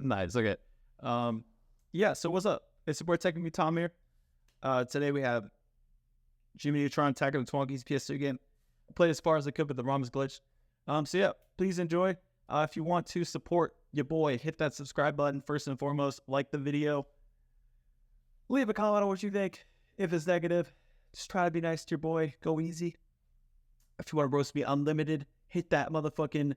Nice. Okay. Yeah. So what's up? It's your boy Technically Tom here. Today we have Jimmy Neutron attacking the Twonkies PS2 game. I played as far as I could, but the ROM is glitched. So yeah, please enjoy. If you want to support your boy, hit that subscribe button first and foremost. Like the video. Leave a comment on what you think. If it's negative, just try to be nice to your boy. Go easy. If you want to roast me unlimited, hit that motherfucking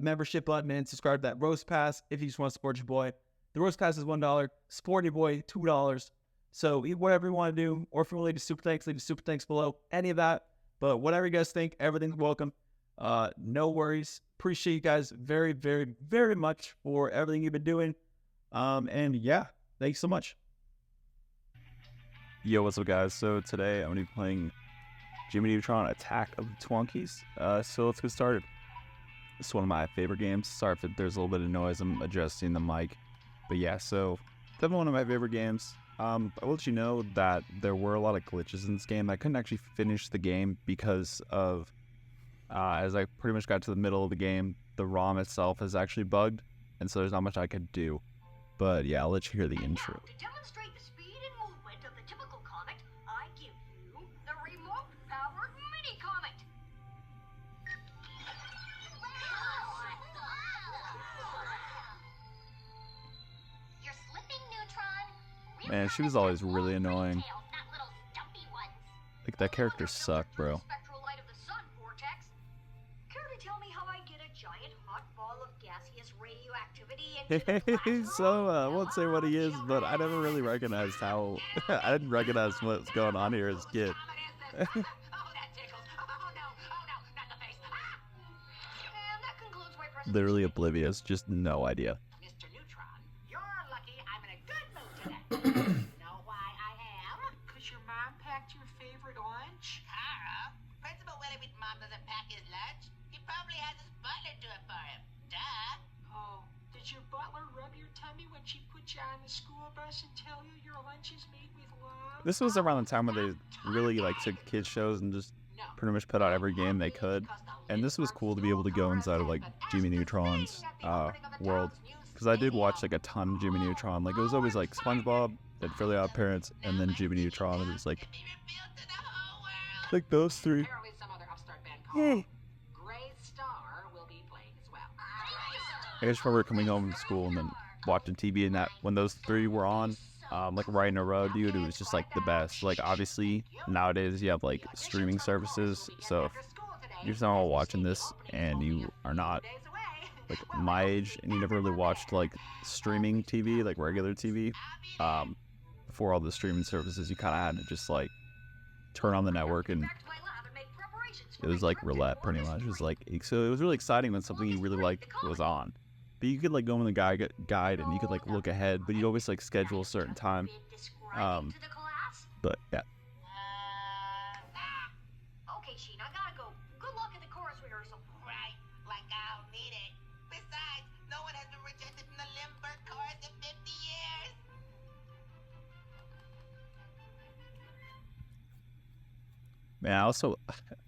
membership button and subscribe to that roast pass. If you just want to support your boy, the roast pass is $1. Support your boy, $2. So whatever you want to do, or if you want to leave a super thanks, leave a super thanks below. Any of that, but whatever you guys think, everything's welcome. No worries. Appreciate you guys very, very, very much for everything you've been doing. And yeah, thanks so much. Yo, what's up, guys? So today I'm gonna be playing Jimmy Neutron Attack of the Twonkies. So let's get started. It's one of my favorite games. Sorry if there's a little bit of noise. I'm adjusting the mic. But yeah, so definitely one of my favorite games. I will let you know that there were a lot of glitches in this game. I couldn't actually finish the game because of, as I pretty much got to the middle of the game, the ROM itself is actually bugged, and so there's not much I could do. But yeah, I'll let you hear the intro. To demonstrate the speed and movement of the typical comet, I give you the remote-powered mini-comet. You're slipping, Neutron. Man, she was always really annoying. Like, that character sucked, bro. Spectral light of the sun vortex. Care to tell me how I get a giant hot ball of gaseous radioactivity into the classroom? So, I won't say what he is, but I never really recognized how... I didn't recognize what's going on here as a kid. Oh, that tickles. Oh, no, not the face. And that concludes my presentation. Literally oblivious, just no idea. Mr. Neutron, you're lucky I'm in a good mood today. Know why I am? Because your mom packed your favorite lunch? Kara, Principal Willoughby's mom doesn't pack his lunch. He probably has his butler do it for him. Duh. Oh, did your butler rub your tummy when she put you on the school bus and tell you your lunch is made with love? This was around the time when they really, like, took kids shows and just pretty much put out every game they could. And this was cool to be able to go inside of, like, Jimmy Neutron's world. Because I did watch, like, a ton of Jimmy Neutron. Like, it was always, like, SpongeBob and Fairly Odd Parents, and then Jimmy Neutron. It was, like those three. Apparently some other upstart band Yay. called Gray Star will be playing as well. I just remember coming home from school and then watching TV, and that when those three were on, like right in a row, dude, it was just like the best. Like, obviously nowadays you have like streaming services, so if you're somehow watching this and you are not like my age and you never really watched like streaming TV, like regular TV, before all the streaming services, you kind of had to just like turn on the network, and it was like roulette pretty much. It was like, so it was really exciting when something you really liked was on. But you could like go in the guide and you could like look ahead, but you'd always like schedule a certain time. But yeah. Okay, Sheen, I gotta go. Good luck in the chorus rehearsal. Right, like I'll need it. Besides, no one has been rejected from the Limburg chorus in 50 years. Man,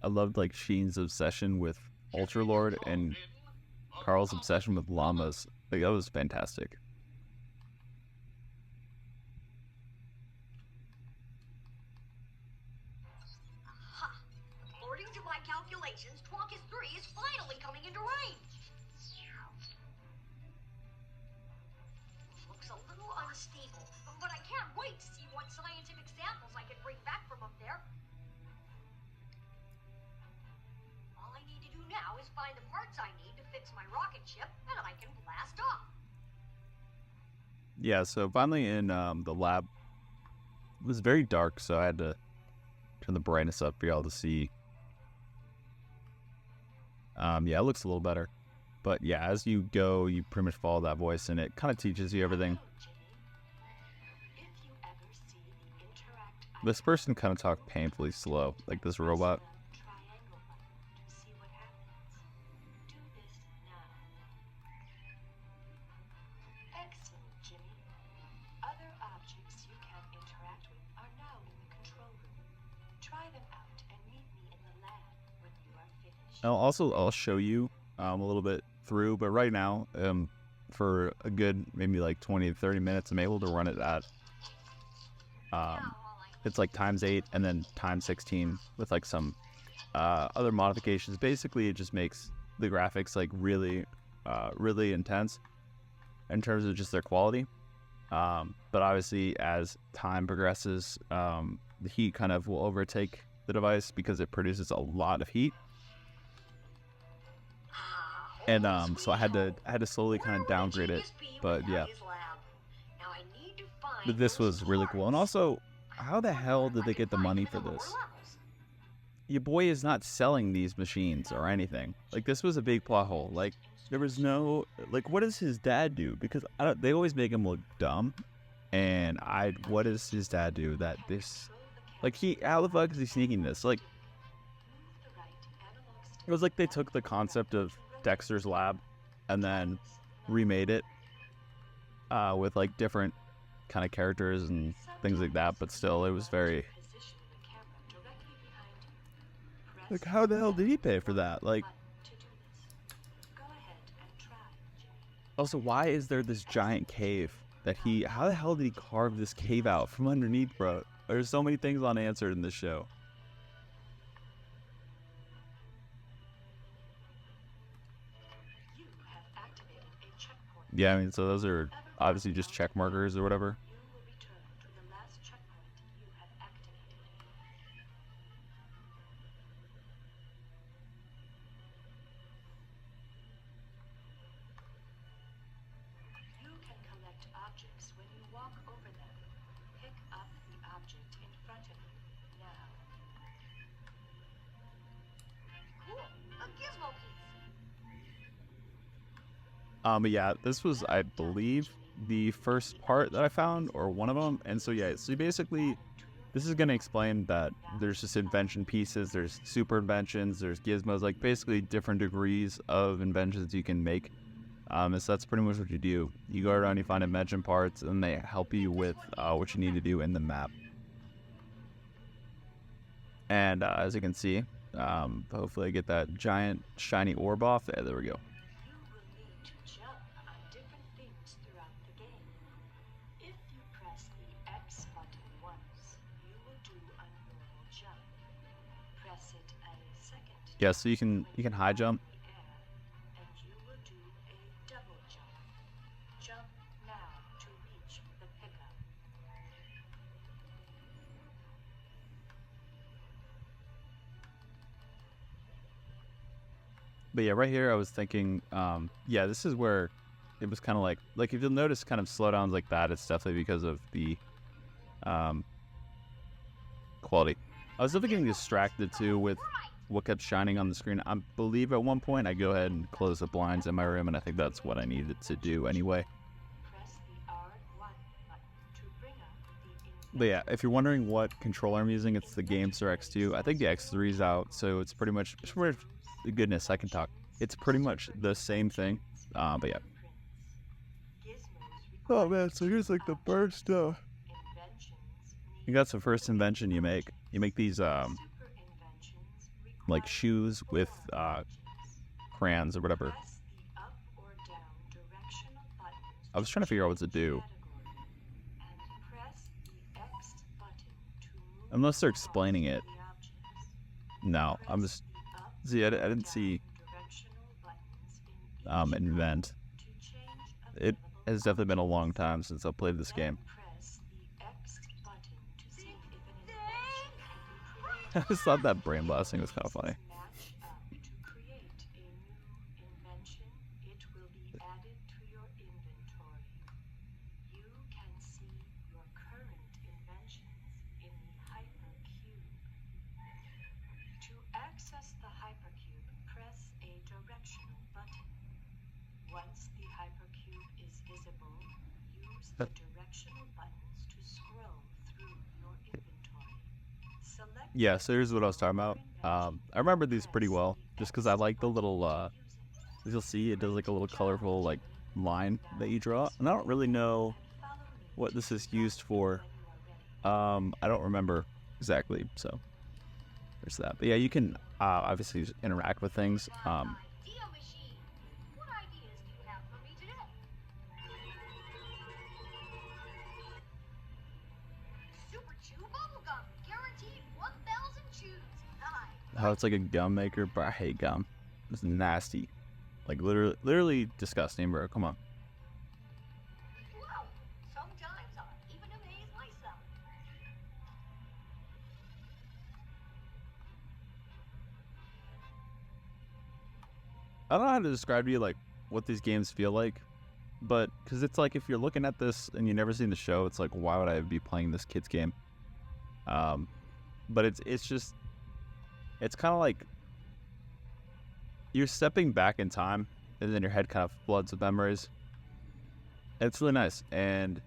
I loved like Sheen's obsession with Ultra Lord and Carl's obsession with llamas. Like, that was fantastic. According to my calculations, Twonkies 3 is finally coming into range. Looks a little unstable, but I can't wait to see what scientific samples I can bring back from up there. All I need to do now is find the parts I need to fix my rocket ship, and I can blast off. Yeah, so finally in the lab, it was very dark, so I had to turn the brightness up for y'all to see. Yeah, it looks a little better. But yeah, as you go, you pretty much follow that voice, and it kind of teaches you everything. This person kind of talked painfully slow, like this robot. I'll show you a little bit through, but right now, for a good maybe like 20 to 30 minutes. I'm able to run it at it's like ×8 and then ×16 with like some other modifications. Basically, it just makes the graphics like really intense in terms of just their quality. But obviously, as time progresses, the heat kind of will overtake the device because it produces a lot of heat. And so I had to slowly kind of downgrade it. But yeah, but this was really cool. And also, how the hell did they get the money for this? Your boy is not selling these machines or anything. Like, this was a big plot hole. Like, there was no, like, what does his dad do? Because they always make him look dumb. And what does his dad do that this, like, how the fuck is he sneaking this? Like, it was like they took the concept of Dexter's Lab and then remade it with like different kind of characters and things like that, but still it was very like, how the hell did he pay for that? Like, also, why is there this giant cave that how the hell did he carve this cave out from underneath, bro? There's so many things unanswered in this show. Yeah, I mean, so those are obviously just check markers or whatever. You can collect objects when you walk over them. Pick up the object in front of you now. Cool. A gizmo piece. But yeah, this was, I believe, the first part that I found, or one of them. And so yeah, so basically, this is going to explain that there's just invention pieces, there's super inventions, there's gizmos, like basically different degrees of inventions you can make. And so that's pretty much what you do. You go around, you find invention parts, and they help you with what you need to do in the map. And as you can see, hopefully I get that giant shiny orb off. There we go. You will need to jump on different things throughout the game. If you press the X button once, you will do a normal jump. Press it a second Yeah, so you can high jump. in the air, and you will do a double jump. Jump now to reach the pickup. But yeah, right here I was thinking, yeah, this is where it was kind of like if you'll notice kind of slowdowns like that, it's definitely because of the quality. I was definitely getting distracted too with what kept shining on the screen. I believe at one point I go ahead and close the blinds in my room, and I think that's what I needed to do anyway. Press the R1 button to bring up the But yeah, if you're wondering what controller I'm using, it's the GameStar X2. I think the X3 is out, so it's pretty much, goodness, I can talk. It's pretty much the same thing, but yeah. Oh man, so here's like the first, you got some first invention you make. You make these, like shoes with, crayons or whatever. I was trying to figure out what to do. Unless they're explaining it. No, I'm just, see, I didn't see, invent. It has definitely been a long time since I played this game. I just thought that brain blasting was kind of funny. Access the hypercube, press a directional button. Once the hypercube is visible, use the directional buttons to scroll through your inventory. Select Yeah, so here's what I was talking about. I remember these pretty well, just because I like the little, as you'll see, it does like a little colorful like line that you draw, and I don't really know what this is used for. I don't remember exactly, so there's that. But yeah, you can obviously interact with things. Idea machine. What ideas do you have for me today? how it's like a gum maker, but I hate gum. It's nasty. Like literally disgusting, bro. Come on. Wow, sometimes I even amaze myself. I don't know how to describe to you like what these games feel like, but because it's like if you're looking at this and you've never seen the show, it's like why would I be playing this kid's game? But it's just it's kind of like you're stepping back in time, and then your head kind of floods with memories. It's really nice, and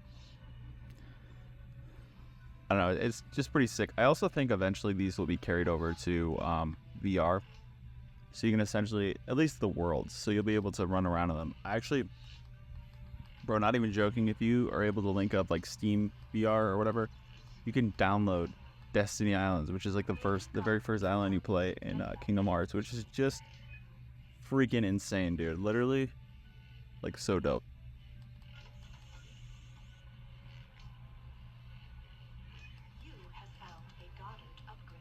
I don't know, it's just pretty sick. I also think eventually these will be carried over to VR. So you can essentially, at least the worlds, so you'll be able to run around in them. I actually, bro, not even joking, if you are able to link up like Steam VR or whatever, you can download Destiny Islands, which is like the very first island you play in Kingdom Hearts, which is just freaking insane, dude. Literally, like so dope. You have found a Goddard upgrade.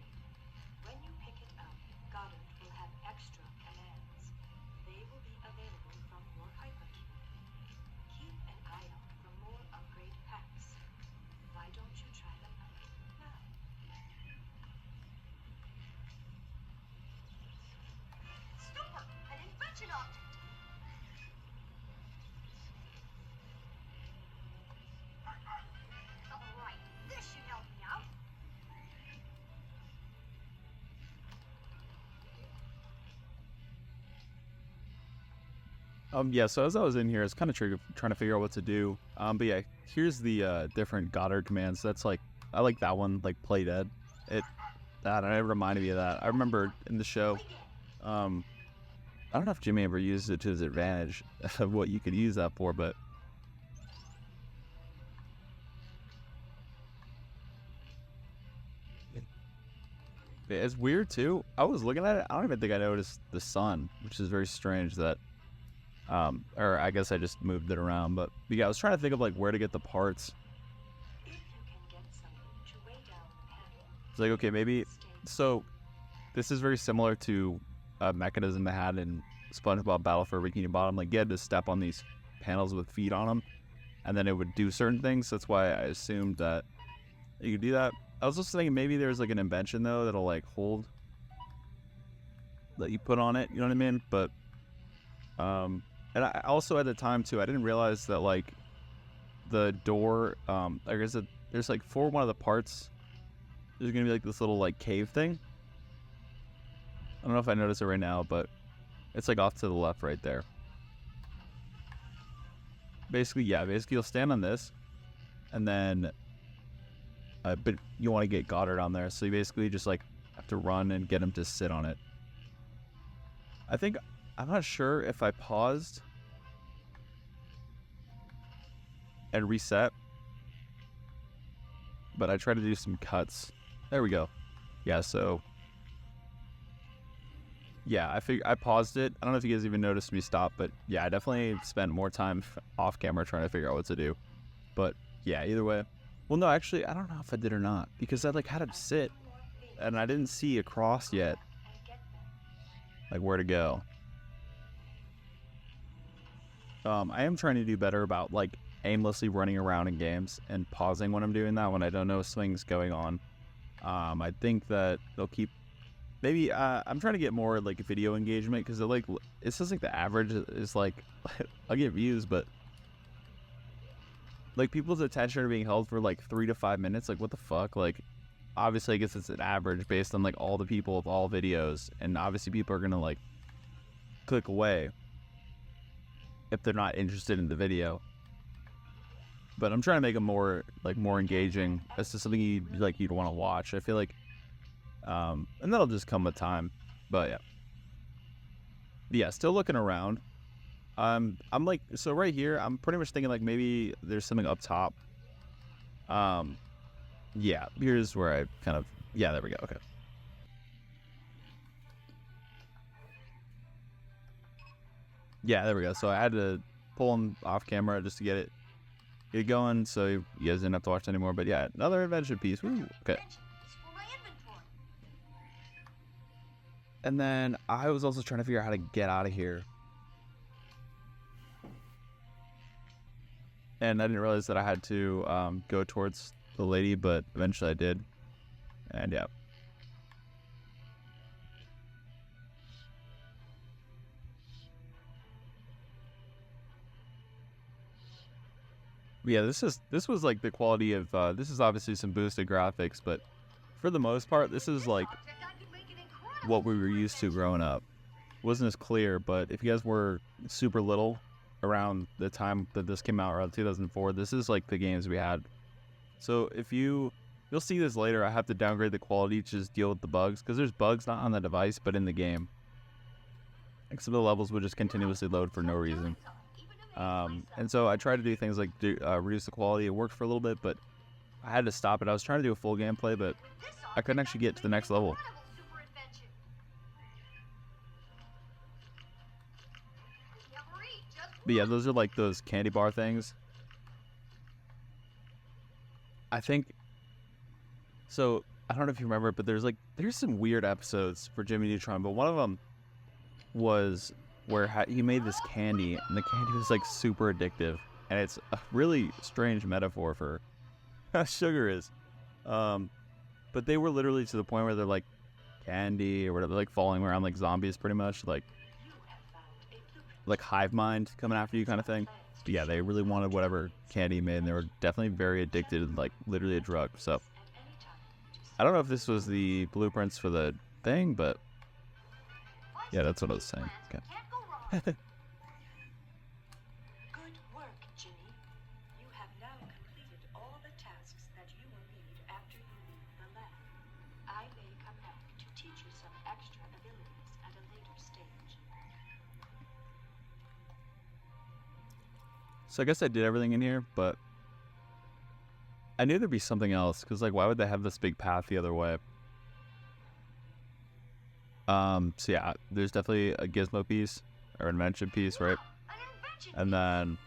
When you pick it up, Goddard will have extra commands. They will be available from your hypercube. Keep an eye out for more upgrade packs. Why don't you try them out now? Super! An invention object! Alright, this should help me out. Yeah, so as I was in here, I was kind of trying to figure out what to do. But yeah, here's the different Goddard commands. That's like, I like that one, like play dead. It reminded me of that. I remember in the show, I don't know if Jimmy ever used it to his advantage of what you could use that for, but it's weird too. I was looking at it, I don't even think I noticed the sun, which is very strange that or I guess I just moved it around, but yeah, I was trying to think of like where to get the parts. If you can get something to weigh down the panel, It's like, okay, maybe, so this is very similar to a mechanism they had in SpongeBob Battle for Bikini Bottom. Like you had to step on these panels with feet on them, and then it would do certain things. That's why I assumed that you could do that. I was also thinking maybe there's like an invention though that'll like hold, that you put on it, you know what I mean? But and I also at the time too, I didn't realize that like the door, I guess there's like for one of the parts, there's gonna be like this little like cave thing. I don't know if I noticed it right now, but it's like off to the left right there. Basically, yeah, basically you'll stand on this, and then, but you want to get Goddard on there, so you basically just like have to run and get him to sit on it. I'm not sure if I paused and reset, but I tried to do some cuts. There we go. Yeah, so yeah, I paused it. I don't know if you guys even noticed me stop, but yeah, I definitely spent more time off camera trying to figure out what to do. But yeah, either way. Well, no, actually, I don't know if I did or not, because I like had him sit and I didn't see across yet, like where to go. I am trying to do better about like aimlessly running around in games and pausing when I'm doing that when I don't know swings going on. I think that they'll keep, maybe I'm trying to get more like video engagement, because it says like the average is like I'll get views, but like people's attention are being held for like 3 to 5 minutes. Like what the fuck? Like obviously I guess it's an average based on like all the people of all videos, and obviously people are gonna like click away if they're not interested in the video. But I'm trying to make them more engaging as to something you'd want to watch. I feel like and that'll just come with time. But yeah, still looking around. I'm like, so right here I'm pretty much thinking like maybe there's something up top. Yeah, here's where I kind of, yeah, there we go. Okay. Yeah, there we go. So I had to pull him off camera just to get it going, so you guys didn't have to watch anymore. But yeah, another invention piece. Woo. Okay. Inventions for my inventory. And then I was also trying to figure out how to get out of here. And I didn't realize that I had to go towards the lady, but eventually I did. And yeah. Yeah, this was like the quality of this is obviously some boosted graphics, but for the most part, this is like what we were used to growing up. It wasn't as clear, but if you guys were super little around the time that this came out, around 2004, this is like the games we had. So if you'll see this later, I have to downgrade the quality to just deal with the bugs, because there's bugs not on the device, but in the game. Like some of the levels would just continuously load for no reason. And so I tried to do things like reduce the quality. It worked for a little bit, but I had to stop it. I was trying to do a full gameplay, but I couldn't actually get to the next level. But yeah, those are like those candy bar things. I think, so I don't know if you remember, but there's some weird episodes for Jimmy Neutron, but one of them was where he made this candy, and the candy was like super addictive, and it's a really strange metaphor for how sugar is. But they were literally to the point where they're like candy or whatever, like falling around like zombies, pretty much like hive mind coming after you kind of thing. But yeah, they really wanted whatever candy he made, and they were definitely very addicted, like literally a drug. So I don't know if this was the blueprints for the thing, but yeah, that's what I was saying. Okay. Good work, Jimmy. You have now completed all the tasks that you will need after you leave the lab. I may come back to teach you some extra abilities at a later stage. So I guess I did everything in here, but I knew there'd be something else, because like, why would they have this big path the other way? So yeah, there's definitely a gizmo piece or invention piece, right? And then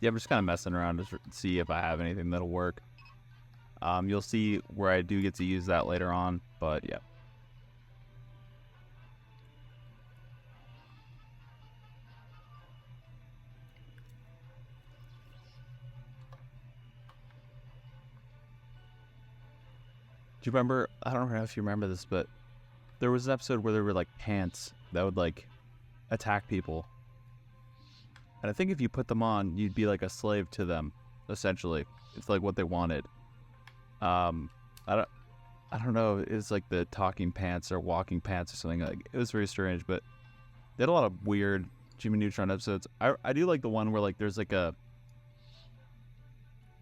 yeah, I'm just kind of messing around to see if I have anything that'll work. You'll see where I do get to use that later on, but yeah. Do you remember, I don't know if you remember this, but there was an episode where there were like ants that would like attack people. And I think if you put them on, you'd be like a slave to them, essentially. It's like what they wanted. I don't know, it's like the talking pants or walking pants or something. Like, it was very strange, but they had a lot of weird Jimmy Neutron episodes. I do like the one where like there's like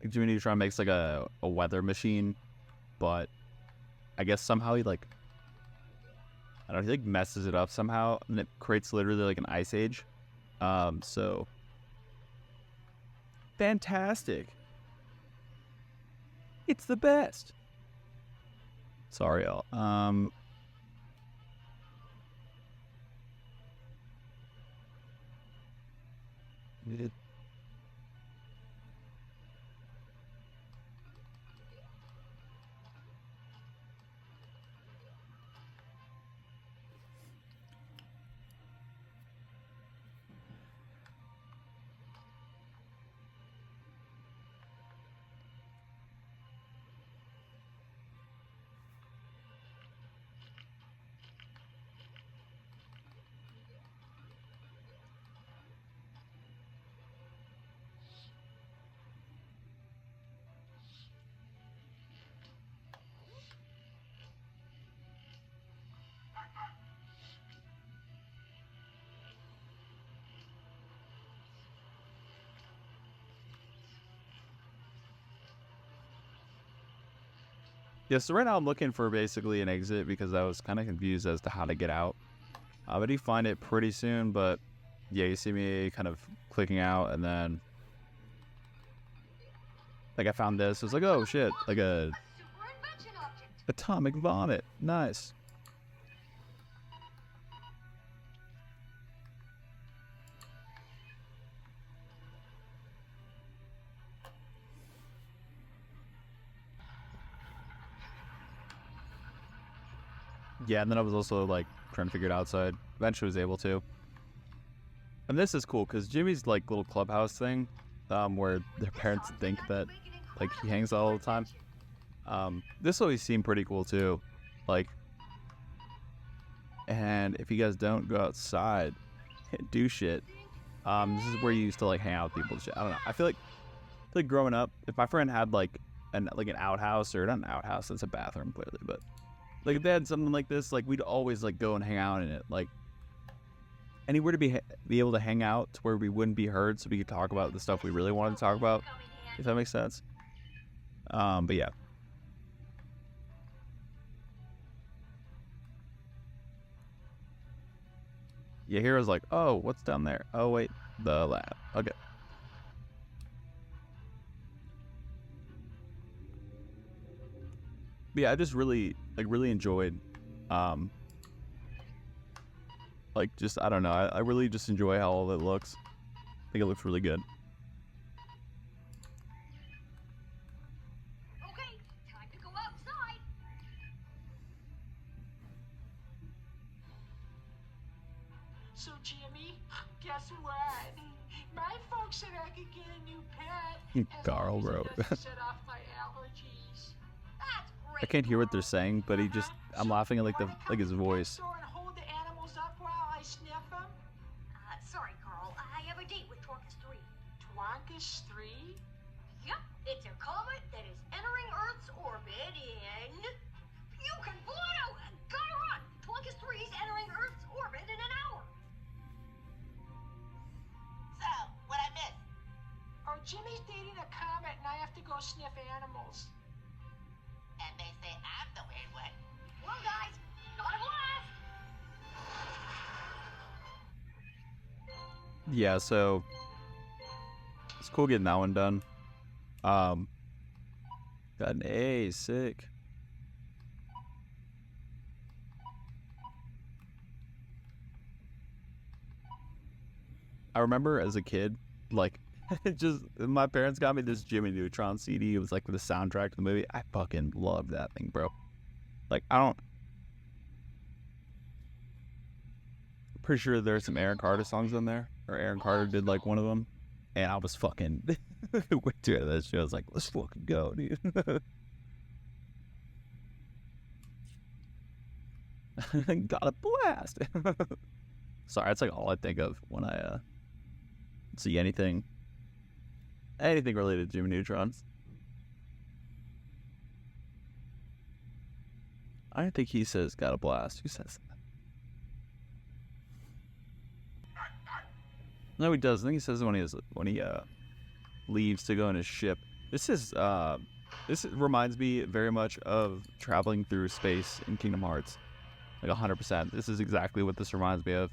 Jimmy Neutron makes like a weather machine, but I guess somehow he like, I don't know, he like messes it up somehow, and it creates literally like an ice age. So fantastic. It's the best. Sorry, y'all. Yeah, so right now I'm looking for basically an exit because I was kind of confused as to how to get out. I do find it pretty soon, but yeah, you see me kind of clicking out, and then like I found this. I was like, oh shit, like a super invention object. atomic vomit. Nice. Yeah, and then I was also like trying to figure it outside. Eventually was able to. And this is cool because Jimmy's like little clubhouse thing, where their parents think that like he hangs out all the time. This always seemed pretty cool too, like. And if you guys don't go outside and do shit, this is where you used to like hang out with people and shit. I don't know. I feel like growing up, if my friend had like an outhouse, or not an outhouse, that's a bathroom clearly, but like if they had something like this, like we'd always like go and hang out in it, like anywhere to be able to hang out to where we wouldn't be heard, so we could talk about the stuff we really wanted to talk about, if that makes sense. But yeah. Yeah, Hero's like, oh, what's down there? Oh wait, the lab. Okay. But yeah, I just really enjoyed, like, just, I don't know, I really just enjoy how all of it looks. I think it looks really good. Okay, time to go outside. So, Jimmy, guess what? My folks said I could get a new pet. as Carl long as it wrote. doesn't set off my allergies. That's great. I can't hear what they're saying, but I'm laughing at like his voice. And hold the animals up while I sniff them? Sorry, Carl. I have a date with Twonkies 3. Twonkies 3? Yep, it's a comet that is entering Earth's orbit in... You can blow it out! Gotta run! Twonkies 3 is entering Earth's orbit in an hour. So, what I miss? Oh, Jimmy's dating a comet and I have to go sniff animals. And they say I'm the weird one. Well, guys, got a blast! Yeah, so it's cool getting that one done. Got an A, sick. I remember as a kid, like, just my parents got me this Jimmy Neutron CD. It was like the soundtrack to the movie. I fucking loved that thing, bro. Like, pretty sure there's some Aaron Carter songs on there, or Aaron Carter did like one of them, and I was fucking way too into that shit. I was like, let's fucking go, dude. Got a blast. Sorry, that's like all I think of when I see anything related to Jimmy Neutrons. I don't think he says got a blast. Who says that? No, he does. I think he says it when he leaves to go on his ship. This reminds me very much of traveling through space in Kingdom Hearts. Like 100%. This is exactly what this reminds me of.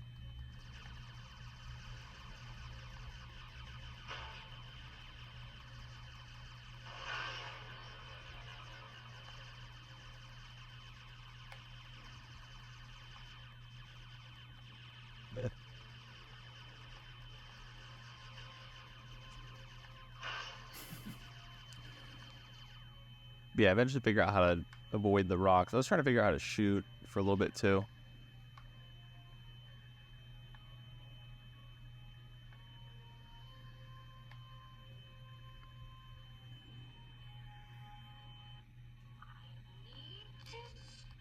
Yeah, eventually figure out how to avoid the rocks. I was trying to figure out how to shoot for a little bit too.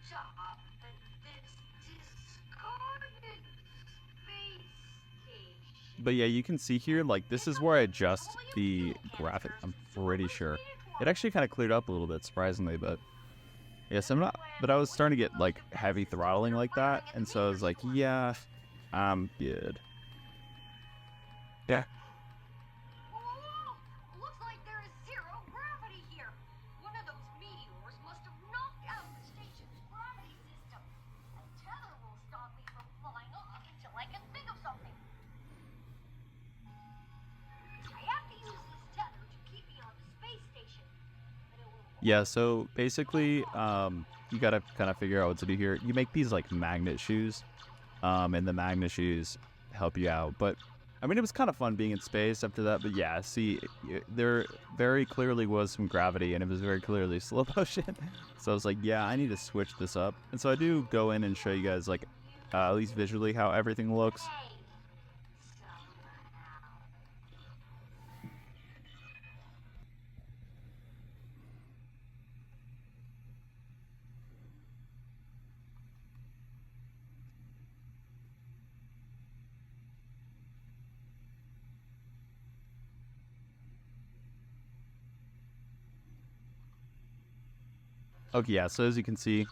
Stop at this discarded space station. But yeah, you can see here, like, this is where I adjust the graphic. I'm pretty sure. It actually kind of cleared up a little bit, surprisingly, but yes, but I was starting to get, like, heavy throttling like that, and so I was like, yeah, I'm good. Yeah. Whoa! Looks like there is zero gravity here. One of those meteors must have knocked out the station's gravity system. A tether will stop me from flying off until I can think of something. I have to use this tether to keep me on the space station. But it will Yeah, so basically, you gotta kind of figure out what to do here. You make these, like, magnet shoes, and the magnet shoes help you out, but I mean, it was kind of fun being in space after that, but yeah, see, there very clearly was some gravity, and it was very clearly slow motion. So I was like, yeah, I need to switch this up. And so I do go in and show you guys, like, at least visually how everything looks. Okay, yeah, so as you can see,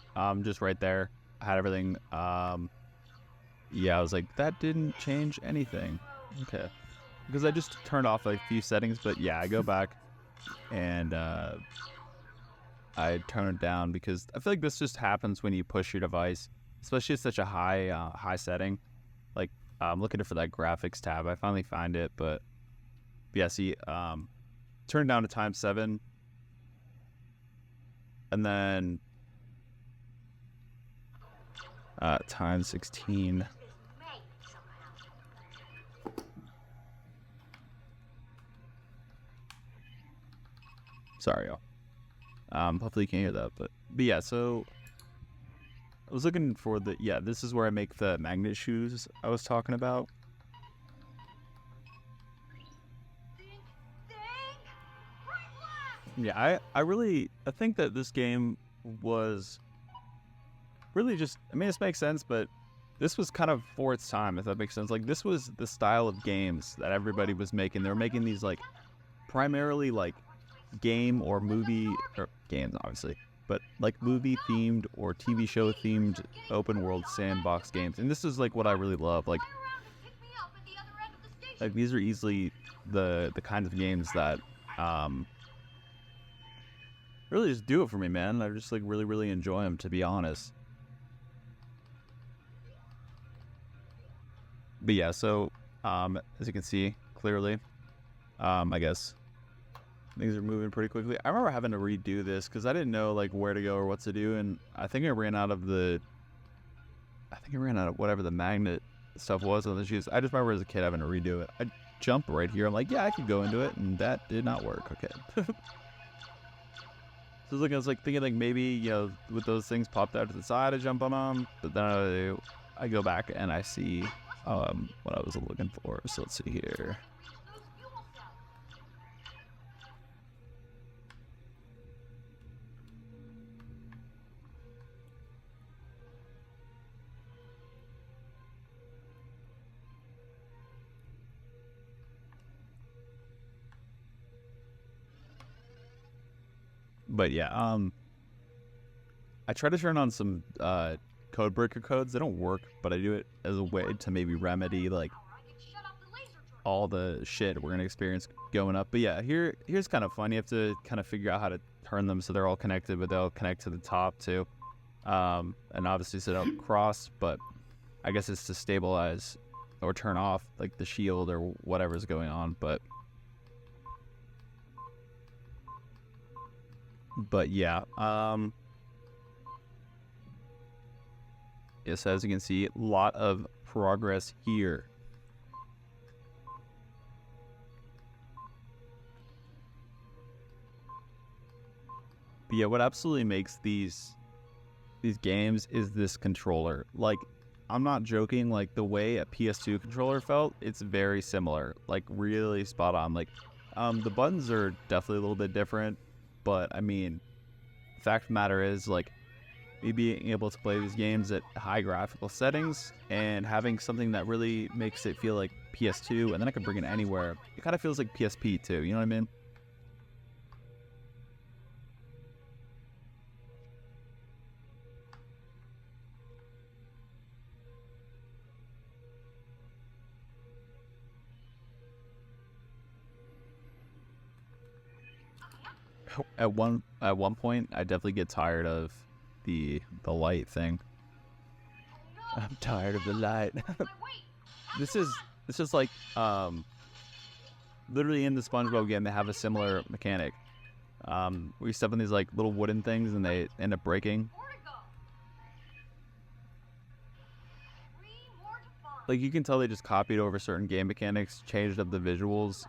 just right there, I had everything. Yeah, I was like, that didn't change anything. Okay. Because I just turned off a few settings, but yeah, I go back and I turn it down because I feel like this just happens when you push your device, especially at such a high setting. Like, I'm looking for that graphics tab. I finally find it, but yeah, see, turn it down to times 7. And then times 16. Sorry, y'all. Hopefully you can hear that, but yeah, so I was looking for this is where I make the magnet shoes I was talking about. Yeah, I think that this game was really just, I mean, this makes sense, but this was kind of for its time, if that makes sense. Like, this was the style of games that everybody was making. They were making these, like, primarily, like, game or movie, or games, obviously, but, like, movie-themed or TV show-themed open-world sandbox games. And this is, like, what I really love. Like these are easily the kinds of games that, really just do it for me, man. I just, like, really enjoy them, to be honest. But yeah, so as you can see clearly, I guess things are moving pretty quickly. I remember having to redo this because I didn't know, like, where to go or what to do, and I think I ran out of whatever the magnet stuff was on the shoes. I just remember as a kid having to redo it. I jumped right here. I'm like, yeah, I could go into it, and that did not work. Okay. So I was like thinking, like, maybe, you know, with those things popped out to the side, I jump on them, but then I go back and I see what I was looking for. So let's see here. But yeah, I try to turn on some code breaker codes. They don't work, but I do it as a way to maybe remedy, like, all the shit we're gonna experience going up. But yeah, here's kind of fun. You have to kind of figure out how to turn them so they're all connected, but they'll connect to the top too. And obviously so they don't cross, but I guess it's to stabilize or turn off, like, the shield or whatever's going on. But yeah, yes, as you can see, a lot of progress here. But yeah, what absolutely makes these games is this controller. Like, I'm not joking, like, the way a PS2 controller felt, it's very similar, like, really spot on. Like, the buttons are definitely a little bit different, but I mean, the fact of the matter is, like, me being able to play these games at high graphical settings and having something that really makes it feel like PS2, and then I can bring it anywhere. It kind of feels like PSP too, you know what I mean? At one point, I definitely get tired of the light thing. I'm tired of the light. This is like literally in the SpongeBob game, they have a similar mechanic. We step on these, like, little wooden things and they end up breaking. 3 more to find. like you can tell they just copied over certain game mechanics, changed up the visuals,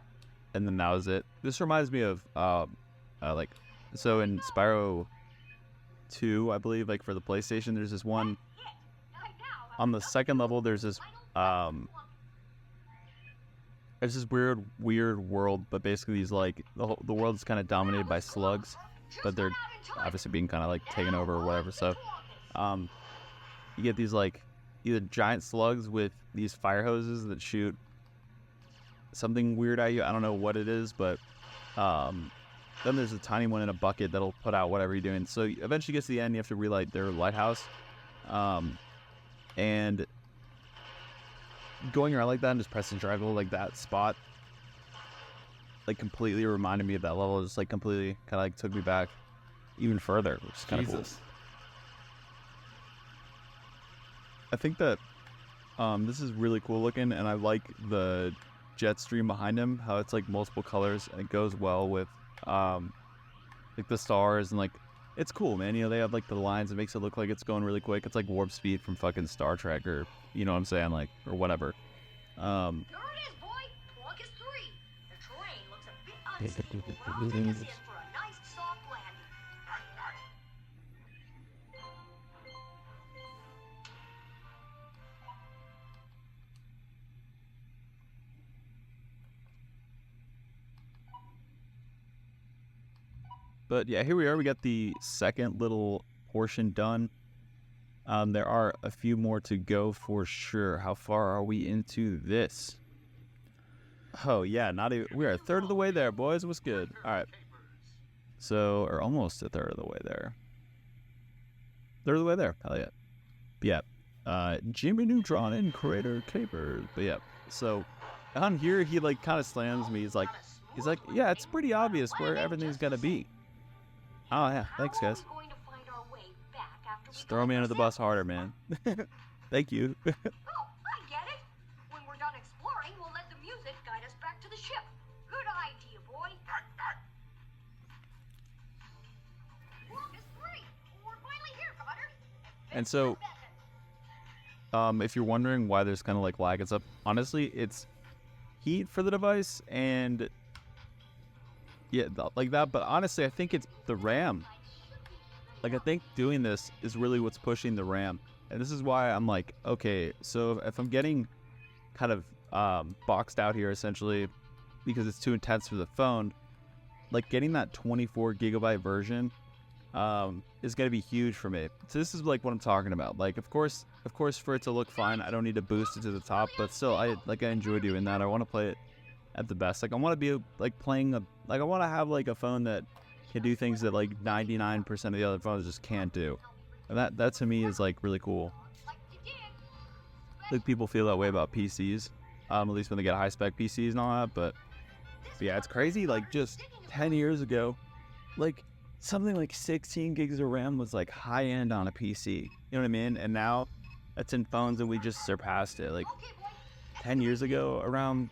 and then that was it. This reminds me of like, so in Spyro 2, I believe, like for the PlayStation, there's this one on the second level. There's this weird world, but basically these like the world is kind of dominated by slugs, but they're obviously being kind of like taken over or whatever. So you get these like either giant slugs with these fire hoses that shoot something weird at you. I don't know what it is, but then there's a tiny one in a bucket that'll put out whatever you're doing. So eventually gets to the end, you have to relight their lighthouse, and going around like that and just pressing triangle like that spot like completely reminded me of that level. Just like completely kind of like took me back even further, which is kind of cool. I think that this is really cool looking, and I like the jet stream behind him, how it's like multiple colors, and it goes well with like the stars, and like it's cool, man. You know, they have like the lines, it makes it look like it's going really quick. It's like warp speed from fucking Star Trek, or you know what I'm saying, like, or whatever. There it is, boy. Twonkies 3. The terrain looks a bit unstable. Well, I'll take us in for a nice soft landing. But yeah, here we are. We got the second little portion done. There are a few more to go for sure. How far are we into this? Oh yeah, not even. We are a third of the way there, boys. What's good? All right. So, or almost a third of the way there. Third of the way there. Hell yeah. But yeah. Jimmy Neutron and Crater Capers. But yeah. So on here, he like kind of slams me. He's like, yeah, it's pretty obvious where everything's gonna be. Oh yeah, thanks guys. Just throw me under the bus harder, man. Thank you. Oh, I get it. When we're done exploring, we'll let the music guide us back to the ship. Good idea, boy. Twonkies 3. We're finally here, Goddard. And so, if you're wondering why there's kind of like lag and stuff, honestly, it's heat for the device and yeah, like that. But honestly, I think it's the RAM. Like, I think doing this is really what's pushing the RAM. And this is why I'm like, okay, so if I'm getting kind of boxed out here, essentially, because it's too intense for the phone, like getting that 24 gigabyte version is going to be huge for me. So this is like what I'm talking about. Like, of course, for it to look fine, I don't need to boost it to the top, but still, I enjoy doing that. I want to play it at the best. Like, I want to be like playing I want to have like a phone that can do things that like 99% of the other phones just can't do. And that to me is like really cool. I think people feel that way about PCs, at least when they get high spec PCs and all that. But yeah, it's crazy. Like just 10 years ago, like something like 16 gigs of RAM was like high end on a PC. You know what I mean? And now that's in phones, and we just surpassed it. Like 10 years ago, around,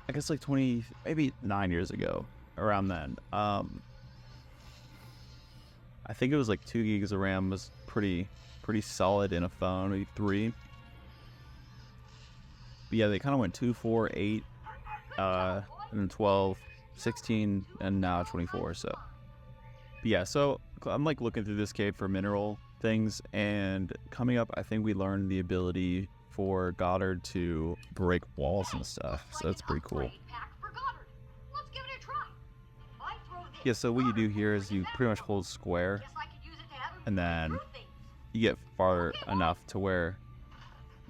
I guess like 20, maybe 9 years ago, around then. I think it was like 2 gigs of RAM was pretty solid in a phone, maybe 3. But yeah, they kind of went 2, 4, 8, and then 12, 16, and now 24. So, but yeah, so I'm like looking through this cave for mineral things, and coming up, I think we learned the ability for Goddard to break walls and stuff. So that's pretty cool. Yeah, so what you do here is you pretty much hold square, and then you get far enough to where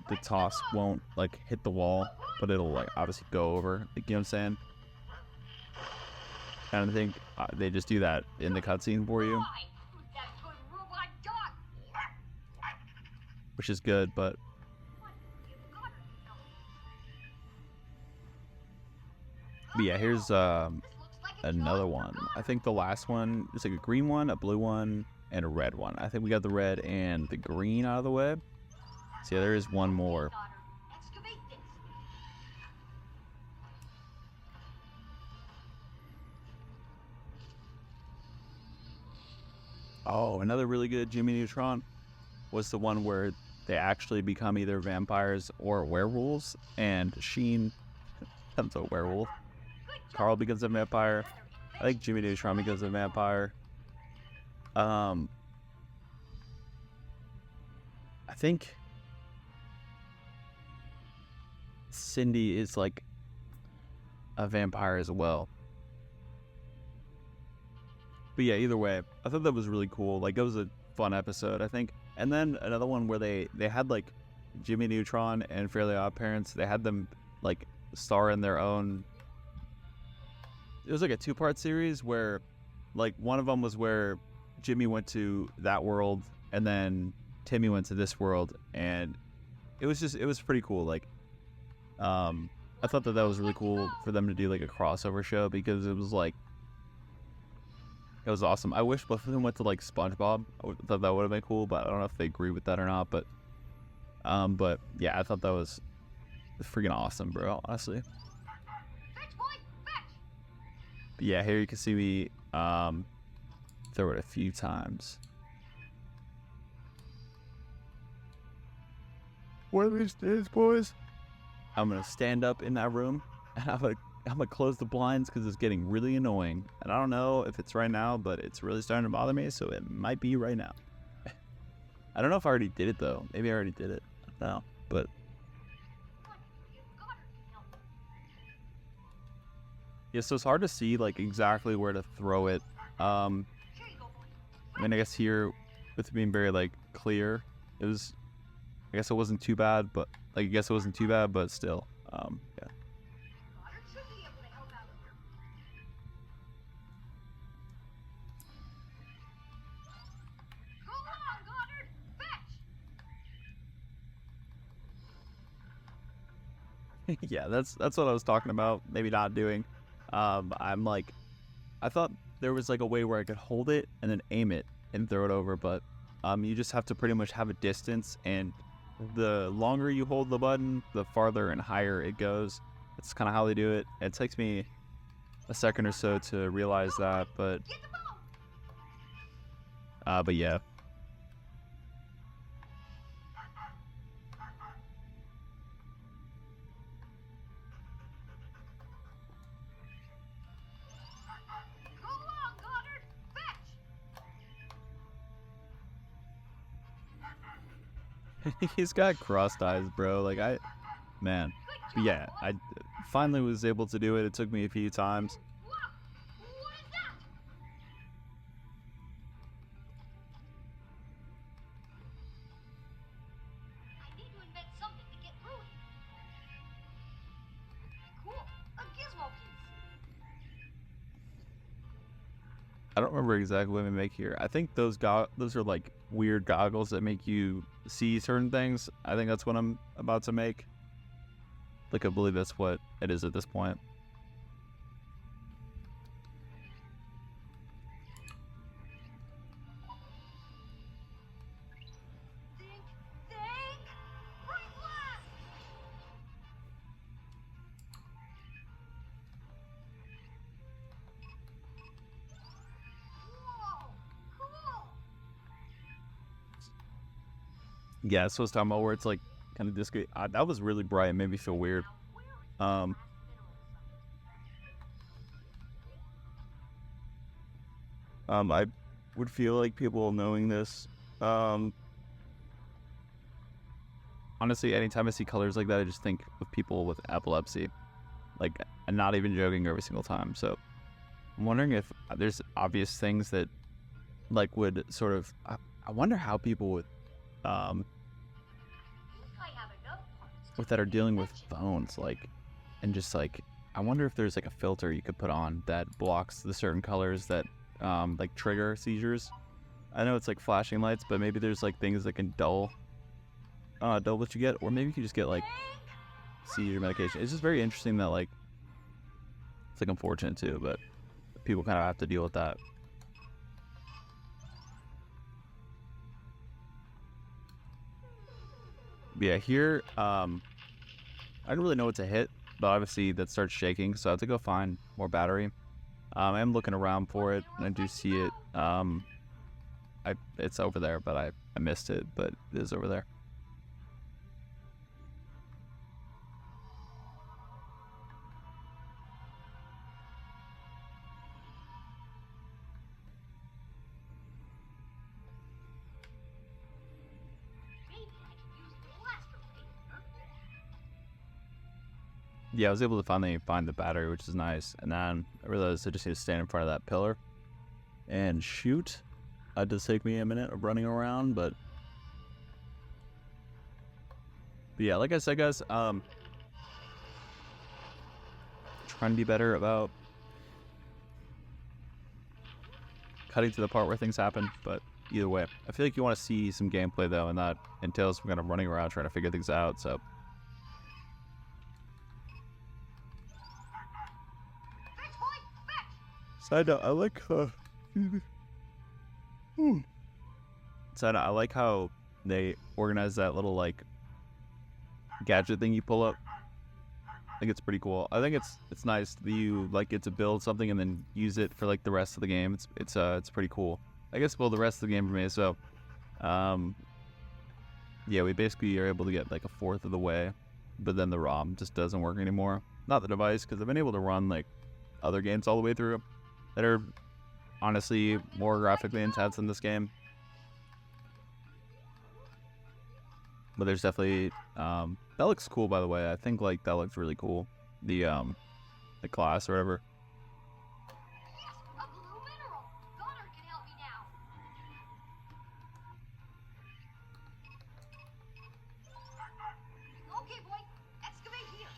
the toss won't like hit the wall, but it'll like obviously go over. Like, you know what I'm saying? And I think they just do that in the cutscene for you, which is good. But yeah, here's another one. I think the last one is like a green one, a blue one, and a red one. I think we got the red and the green out of the way. So yeah, there is one more. Oh, another really good Jimmy Neutron was the one where they actually become either vampires or werewolves, and Sheen becomes a werewolf. Carl becomes a vampire. I think Jimmy Neutron becomes a vampire. I think Cindy is like a vampire as well. But yeah, either way, I thought that was really cool. Like, it was a fun episode, I think. And then another one where they had like Jimmy Neutron and Fairly Odd Parents. They had them like star in their own. It was like a 2-part series where, like, one of them was where Jimmy went to that world and then Timmy went to this world, and it was pretty cool. Like, I thought that was really cool for them to do like a crossover show, because it was like, it was awesome. I wish both of them went to like SpongeBob. Thought that would have been cool, but I don't know if they agree with that or not. But yeah, I thought that was freaking awesome, bro. Honestly. But yeah, here you can see me throw it a few times. One of these days, boys, I'm gonna stand up in that room and I'm gonna close the blinds because it's getting really annoying. And I don't know if it's right now, but it's really starting to bother me, so it might be right now. I don't know if I already did it though. Maybe I already did it. I don't know, but yeah, so it's hard to see like exactly where to throw it. I mean, I guess here with it being very like clear, it was. I guess it wasn't too bad, but still, yeah. Yeah, that's what I was talking about. Maybe not doing. I'm like, I thought there was like a way where I could hold it and then aim it and throw it over, but you just have to pretty much have a distance, and the longer you hold the button, the farther and higher it goes. That's kind of how they do it. It takes me a second or so to realize that, but yeah. He's got crossed eyes, bro. Like, man. But yeah, I finally was able to do it. It took me a few times. What is that? I need to invent something to get through it. Cool. A gizmo piece. I don't remember exactly what we make here. I think those are like weird goggles that make you see certain things. I think that's what I'm about to make. Like, I believe that's what it is at this point. Think, break glass. Whoa, cool. Yeah, that's what I was talking about, where it's like kind of discreet. That was really bright. It made me feel weird. I would feel like people knowing this. Honestly, anytime I see colors like that, I just think of people with epilepsy. Like, I'm not even joking every single time. So I'm wondering if there's obvious things that like would sort of. I wonder how people would with that are dealing with phones, like, and just like, I wonder if there's like a filter you could put on that blocks the certain colors that like trigger seizures. I know it's like flashing lights, but maybe there's like things that can dull what you get, or maybe you can just get like seizure medication. It's just very interesting that like it's like unfortunate too, but people kind of have to deal with that. Yeah, here, I don't really know what to hit, but obviously that starts shaking, so I have to go find more battery. I am looking around for it, and I do see it. It's over there, but I missed it, but it is over there. yeah, I was able to finally find the battery, which is nice. And then I realized I just need to stand in front of that pillar and shoot. It does take me a minute of running around, but yeah, like I said, guys, trying to be better about cutting to the part where things happen. But either way, I feel like you want to see some gameplay though, and that entails some kind of running around trying to figure things out. So. Side note, I like Side note, I like how they organize that little like gadget thing you pull up. I think it's pretty cool. I think it's nice that you like get to build something and then use it for like the rest of the game. It's pretty cool. I guess well the rest of the game for me. So, yeah, we basically are able to get like a fourth of the way, but then the ROM just doesn't work anymore. Not the device, because I've been able to run like other games all the way through that are honestly more graphically intense in this game. But there's definitely that looks cool, by the way. I think like that looks really cool. The class or whatever. Yes, a blue mineral. Goddard can help me now. Okay, boy. Excavate here.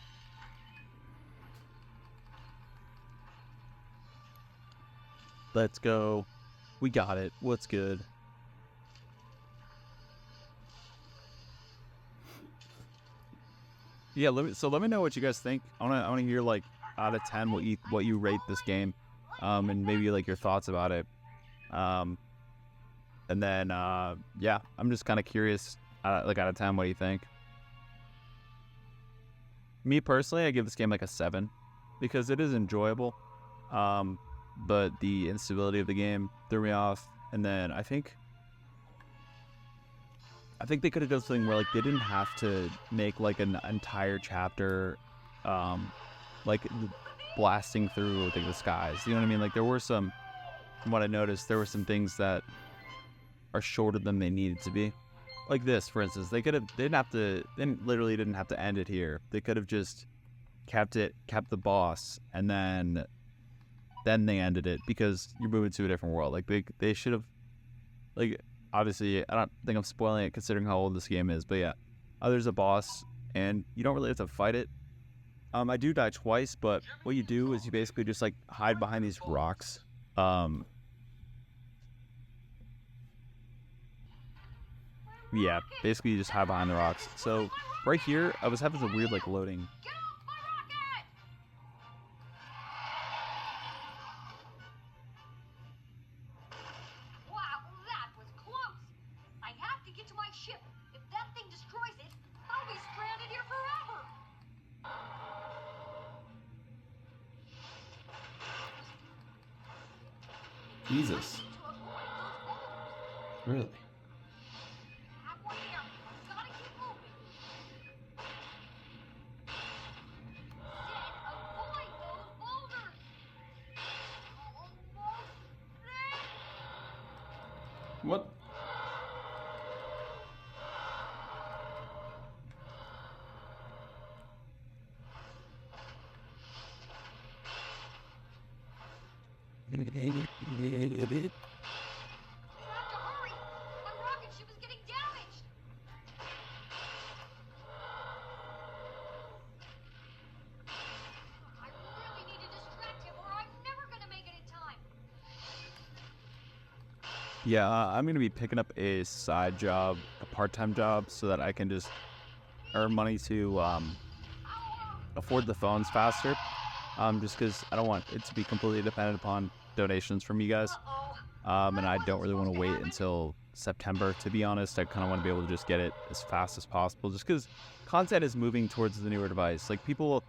Let's go. We got it. What's good? Yeah, let me know what you guys think. I wanna hear like out of 10 what you rate this game, and maybe like your thoughts about it. And then yeah, I'm just kind of curious. Like out of 10, what do you think? Me personally, I give this game like a 7 because it is enjoyable. But the instability of the game threw me off, and then I think they could have done something where like they didn't have to make like an entire chapter like blasting through like the skies. You know what I mean? Like there were some, from what I noticed, there were some things that are shorter than they needed to be. Like this, for instance, they literally didn't have to end it here. They could have just kept the boss, and then they ended it because you're moving to a different world. Like they should have, like, obviously I don't think I'm spoiling it considering how old this game is, but yeah, there's a boss and you don't really have to fight it. I do die twice, but what you do is you basically just like hide behind these rocks. Yeah, basically you just hide behind the rocks. So right here, I was having some weird like loading. Get off my rocket! Wow, that was close. I have to get to my ship. If that thing destroys it, I'll be stranded here forever. Jesus. To avoid those boulders. Really? Halfway there. Gotta keep moving. Said avoid those boulders. Almost there. What? We have to hurry. My rocket ship is getting damaged. I really need to distract him, or I'm never gonna make it in time. Yeah, I'm gonna be picking up a side job, a part-time job, so that I can just earn money to afford the phones faster. Just because I don't want it to be completely dependent upon donations from you guys. Uh-oh. And I don't really want to wait until September, to be honest. I kind of want to be able to just get it as fast as possible, just because content is moving towards the newer device. Like people,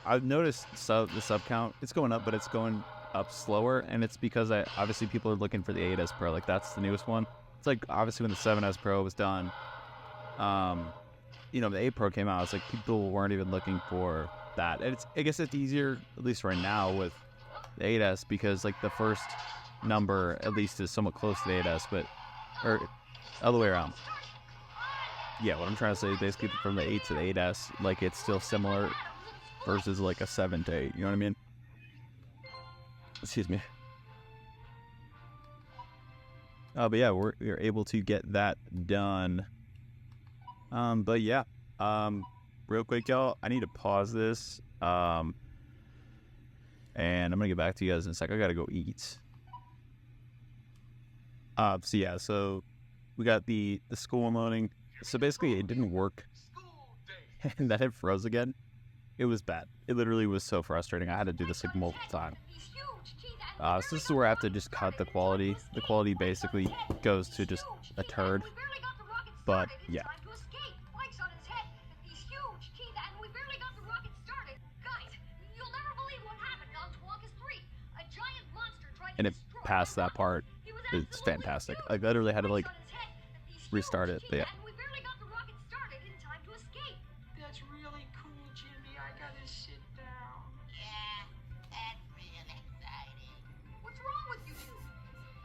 I've noticed the sub count, it's going up, but it's going up slower, and it's because obviously people are looking for the 8S Pro. Like that's the newest one. It's like obviously when the 7S Pro was done, you know, the 8 Pro came out, it's like people weren't even looking for that. And I guess it's easier, at least right now, with the 8S, because like the first number at least is somewhat close to the 8S, but or other way around. Yeah, what I'm trying to say is basically from the 8 to the 8S, like it's still similar versus like a 7 to 8. You know what I mean? Excuse me. But yeah, we're able to get that done. But yeah, real quick, y'all, I need to pause this. And I'm gonna get back to you guys in a sec. I gotta go eat. So yeah, so we got the school unloading. So basically, it didn't work, and then it froze again. It was bad. It literally was so frustrating. I had to do this like multiple times. So this is where I have to just cut the quality. The quality basically goes to just a turd. But yeah. And it passed that part. It's fantastic. Like, I literally had to like restart it. But yeah. That's really cool, Jimmy. I gotta sit down. Yeah, that's real exciting. What's wrong with you two?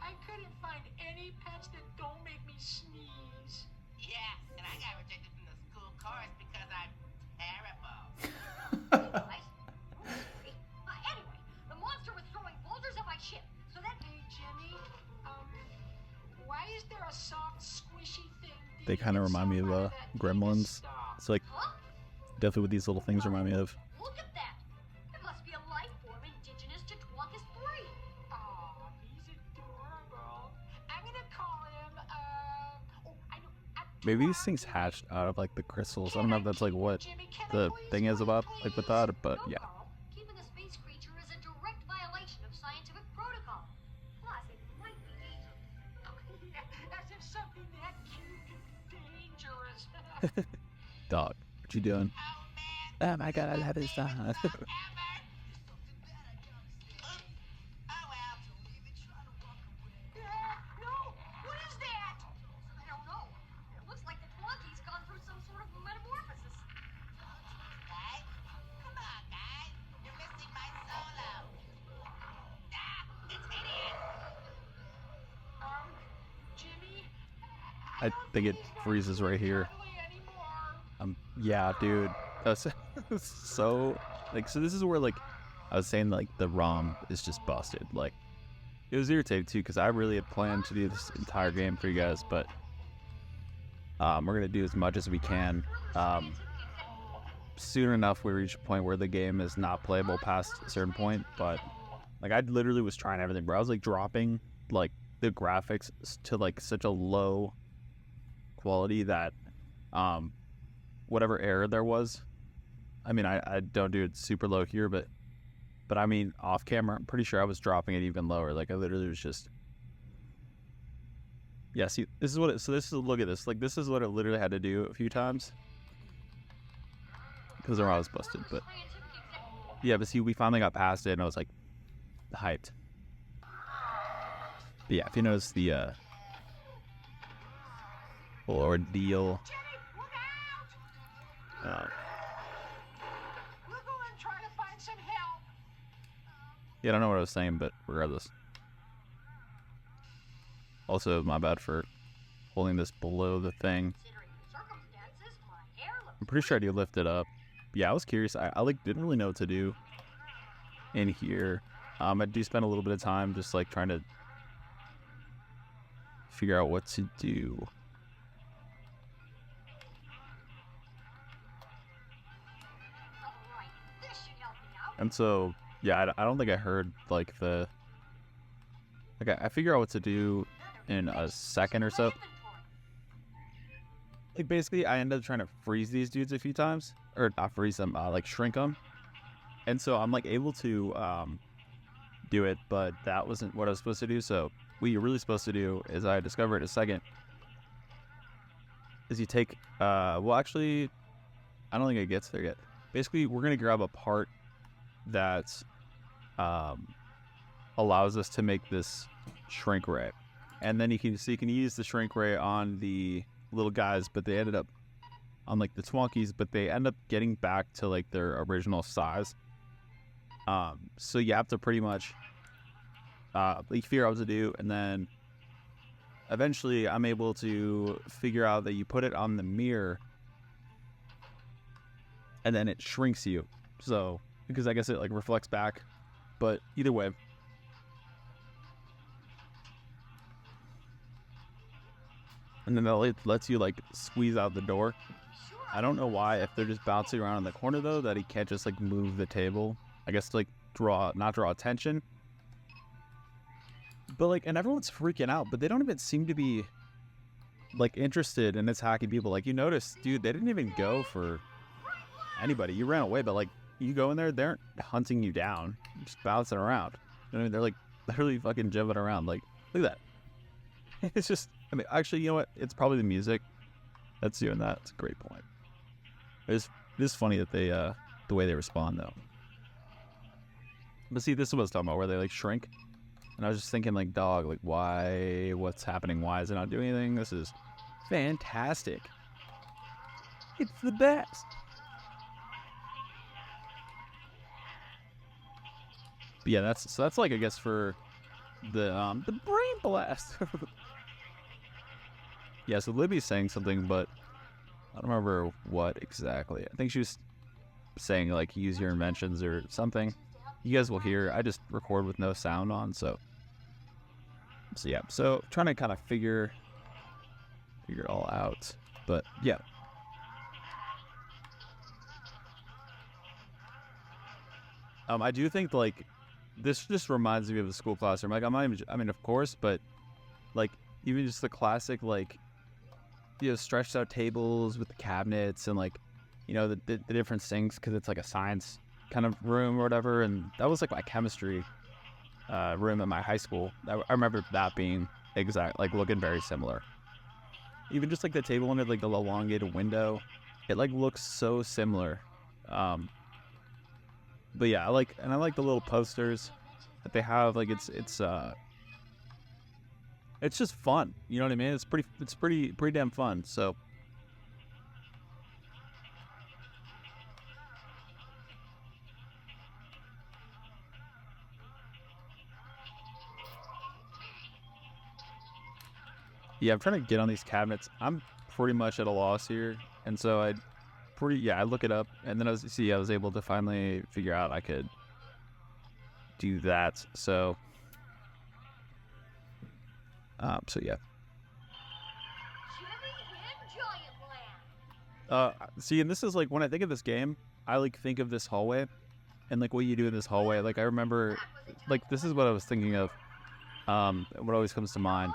I couldn't find any pets that don't make me sneeze. Yeah, and I got rejected from the school chorus because I'm terrible. Nice. Anyway, the monster was throwing boulders at my ship. So then, Hey, Jimmy, why is there a soft, squishy thing? They kind of remind me of Gremlins. It's like definitely what these little things remind me of. look at that. It must be a life form indigenous to Twonkies 3. Aw, he's adorable. I'm gonna call him, I know. Maybe these things hatched out of like the crystals. I don't know if that's like what Jimmy, can I the please, thing is about, please? like with that, but No, yeah. Carl. Keeping a space creature is a direct violation of scientific protocol. Plus, it might be dangerous. As if something that cute could be dangerous. Dog, what you doing? Oh man, Oh my god, I love this song. ever. Oh well. No, what is that? I don't know. It looks like the Twonkies gone through some sort of metamorphosis. Guys, come on, guys. You're missing my solo. Ah, it's hideous. Jimmy, I think it freezes right here. Yeah, dude. That's so like, so this is where like I was saying, like the ROM is just busted. Like, it was irritating too because I really had planned to do this entire game for you guys, but we're gonna do as much as we can. Soon enough, we reach a point where the game is not playable past a certain point. But like, I literally was trying everything, bro. I was like dropping like the graphics to like such a low quality that whatever error there was, I mean, I don't do it super low here, but I mean off camera, I'm pretty sure I was dropping it even lower. Like, I literally was just, yeah. See, this is what it. So this is, look at this. Like, this is what it literally had to do a few times because I was busted. But yeah, but see, we finally got past it, and I was like hyped. But yeah, if you notice the whole ordeal. We'll go and try to find some help. Yeah, I don't know what I was saying, but regardless. Also, my bad for holding this below the thing. Considering the circumstances, my hair looks I'm pretty sure I do lift it up. Yeah, I was curious. I like didn't really know what to do in here. I do spend a little bit of time just like trying to figure out what to do. alright. This should help me out. And so, yeah, I don't think I heard like the. Like, I figure out what to do in a second or so. Like, basically, I ended up trying to freeze these dudes a few times, or not freeze them, like shrink them. And so I'm like able to do it, but that wasn't what I was supposed to do. So what you're really supposed to do, is I discovered in a second, is you take well, actually, I don't think it gets there yet. Basically, we're gonna grab a part that allows us to make this shrink ray, and then you can use the shrink ray on the little guys, but they ended up on like the Twonkies, but they end up getting back to like their original size. So you have to pretty much like figure out what to do, and then eventually I'm able to figure out that you put it on the mirror and then it shrinks you. So, because I guess it like reflects back. But either way. And then it lets you like squeeze out the door. I don't know why, if they're just bouncing around in the corner though, that he can't just like move the table. I guess to like not draw attention. But like, and everyone's freaking out, but they don't even seem to be like interested in this hacking people. Like you notice, dude, they didn't even go for anybody. You ran away, but like you go in there, they aren't hunting you down, just bouncing around. You know what I mean? They're like literally fucking jumping around. Like, look at that. It's just, I mean, actually, you know what? It's probably the music that's doing that. It's a great point. It is funny that they, the way they respond though. But see, this is what I was talking about, where they like shrink. And I was just thinking like, dog, like why, what's happening? Why is it not doing anything? This is fantastic. It's the best. But yeah, that's like, I guess for the brain blast. Yeah, so Libby's saying something, but I don't remember what exactly. I think she was saying like use your inventions or something. You guys will hear. I just record with no sound on, so yeah. So trying to kind of figure it all out, but yeah. I do think like this just reminds me of the school classroom. Like I'm not even, I mean, of course, but like even just the classic like, you know, stretched out tables with the cabinets and like, you know, the different sinks, because it's like a science kind of room or whatever. And that was like my chemistry room at my high school. I remember that being exact, like looking very similar. Even just like the table under like the elongated window, it like looks so similar. But yeah, I like the little posters that they have. Like it's just fun. You know what I mean? It's pretty damn fun. So yeah, I'm trying to get on these cabinets. I'm pretty much at a loss here, and so I look it up, and then I was able to finally figure out I could do that. So yeah. See, and this is like when I think of this game, I like think of this hallway, and like what you do in this hallway. Like I remember, like this is what I was thinking of. What always comes to mind.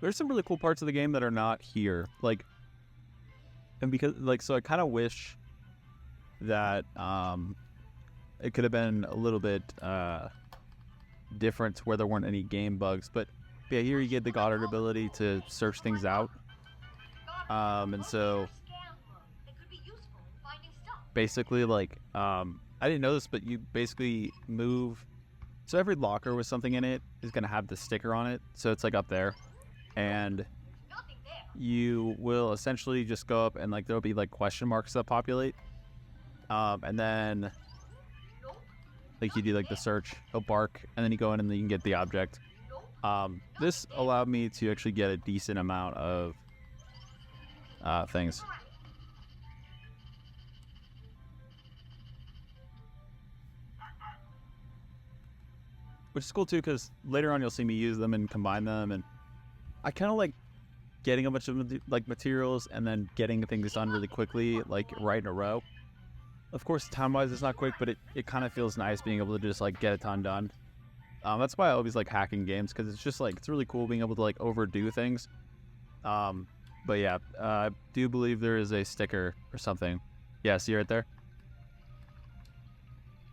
There's some really cool parts of the game that are not here, like, and because like, so I kind of wish that it could have been a little bit different where there weren't any game bugs. But yeah, here you get the Goddard ability to search things out, and so basically like I didn't know this, but you basically move, so every locker with something in it is going to have the sticker on it, so it's like up there, and you will essentially just go up and like there'll be like question marks that populate, and then like you do like the search, he'll bark, and then you go in and then you can get the object. This allowed me to actually get a decent amount of things. Which is cool too, because later on you'll see me use them and combine them, and I kind of like getting a bunch of like materials and then getting things done really quickly, like right in a row. Of course, time-wise it's not quick, but it kind of feels nice being able to just like get a ton done. That's why I always like hacking games, because it's just like, it's really cool being able to like overdo things. But yeah, I do believe there is a sticker or something. Yeah, see right there?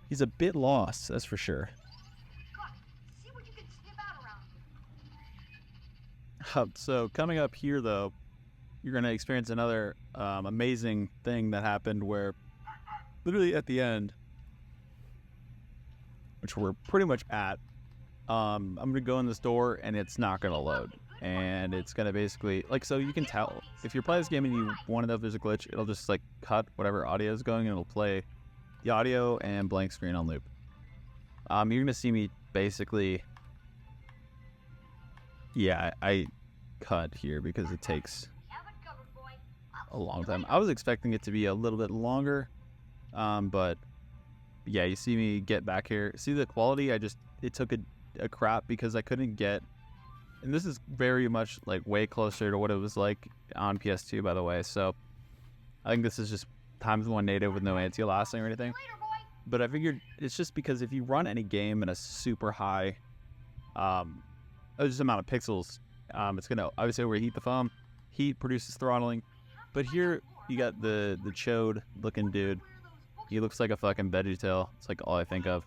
He's a bit lost, that's for sure. So coming up here though, you're going to experience another amazing thing that happened where literally at the end, which we're pretty much at, I'm going to go in this door and it's not going to load. And it's going to basically, like, so you can tell, if you're playing this game and you want to know if there's a glitch, it'll just like cut whatever audio is going and it'll play the audio and blank screen on loop. You're going to see me basically, yeah, I cut here because it takes a long time. I was expecting it to be a little bit longer, But yeah, you see me get back here. See the quality? It took a crap because I couldn't get, and this is very much like way closer to what it was like on PS2, by the way. So I think this is just times one native with no anti-aliasing or anything. Later, boy. But I figured it's just because if you run any game in a super high just amount of pixels, it's gonna obviously overheat the phone. Heat produces throttling. But here you got the chode looking dude. He looks like a fucking VeggieTale. It's like all I think of.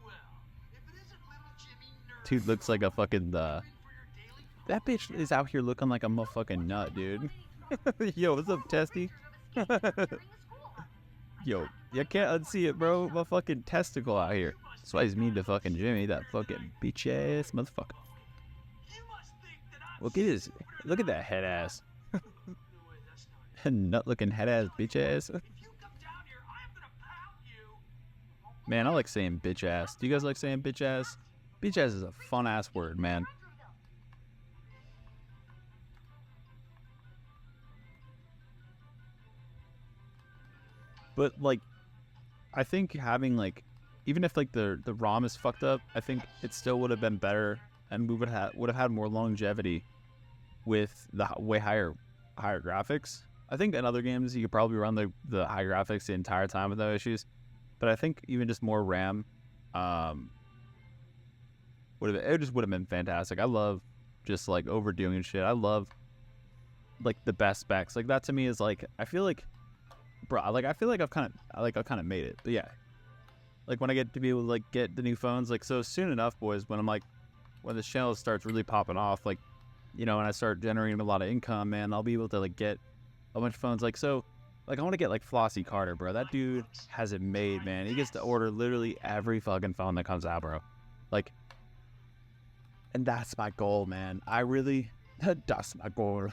Dude looks like a fucking that bitch is out here looking like a motherfucking nut, dude. Yo, what's up, Testy? Yo, you can't unsee it, bro. My fucking testicle out here. That's why he's mean to fucking Jimmy, that fucking bitch ass motherfucker. Look at that head ass. Nut looking head ass bitch ass. Man, I like saying bitch ass. Do you guys like saying bitch ass? Bitch ass is a fun ass word, man. But like, I think having like, even if like the ROM is fucked up, I think it still would have been better, and we would have had more longevity with the way higher graphics. I think in other games you could probably run the high graphics the entire time with no issues, but I think even just more RAM, would have been fantastic. I love just like overdoing shit. I love like the best specs. Like that to me is like, I feel like, bro, like I feel like I've kind of made it. But yeah, like when I get to be able to like get the new phones, like so soon enough, boys, when this channel starts really popping off, like, you know, and I start generating a lot of income, man, I'll be able to like get a bunch of phones. Like, so like I want to get like Flossie Carter, bro. That dude has it made, man. He gets to order literally every fucking phone that comes out, bro. Like, and that's my goal, man. That's my goal.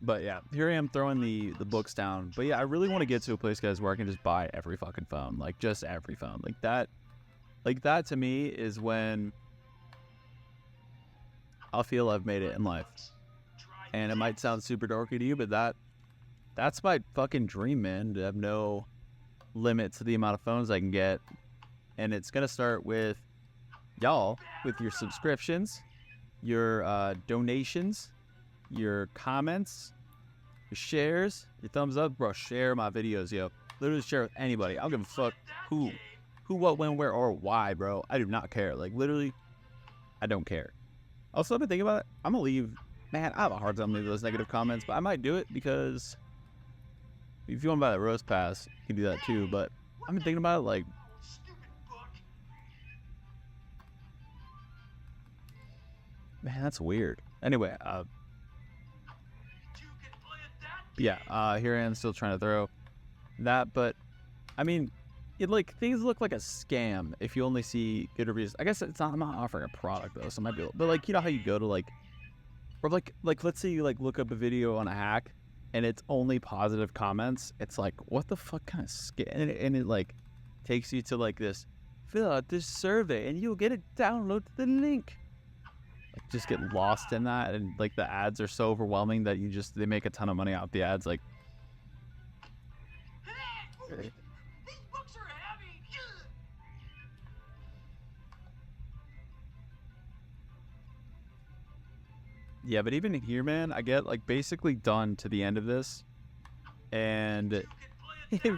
But yeah, here I am throwing the books down. But yeah, I really want to get to a place, guys, where I can just buy every fucking phone. Like, just every phone. Like that to me is when I'll feel I've made it in life. And it might sound super dorky to you, but that's my fucking dream, man, to have no limit to the amount of phones I can get. And it's going to start with y'all, with your subscriptions, your donations, your comments, your shares, your thumbs up, bro. Share my videos, yo. Literally share with anybody. I don't give a fuck who, what, when, where, or why, bro. I do not care. Like, literally, I don't care. Also, I've been thinking about it. I'm gonna leave. Man, I have a hard time leaving those negative comments, but I might do it because if you want to buy that roast pass, you can do that too. But I've been thinking about it, like, man, that's weird. Anyway, yeah, here I am still trying to throw that, but I mean, things look like a scam if you only see good reviews. I guess I'm not offering a product though, so it might be, but like, you know how you go to like, or like let's say you like look up a video on a hack and it's only positive comments. It's like, what the fuck kind of scam? And it like takes you to like this, fill out this survey and you'll get it, download the link. Like, just get lost in that, and like the ads are so overwhelming that they make a ton of money off the ads. Like, Hey, these books are heavy. yeah, but even here, man, I get like basically done to the end of this, and it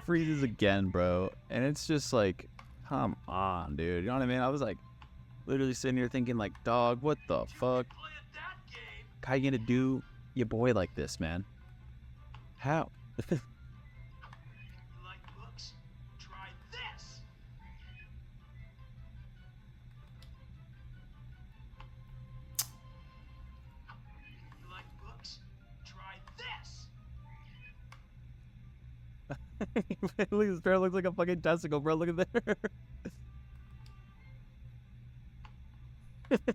freezes again, bro. And it's just like, come on, dude. You know what I mean? I was like, literally sitting here thinking like, dog, what the fuck? How you gonna do your boy like this, man? How? You like books? Try this. You like books? Try this. Look, this bear looks like a fucking testicle, bro. Look at there. Batter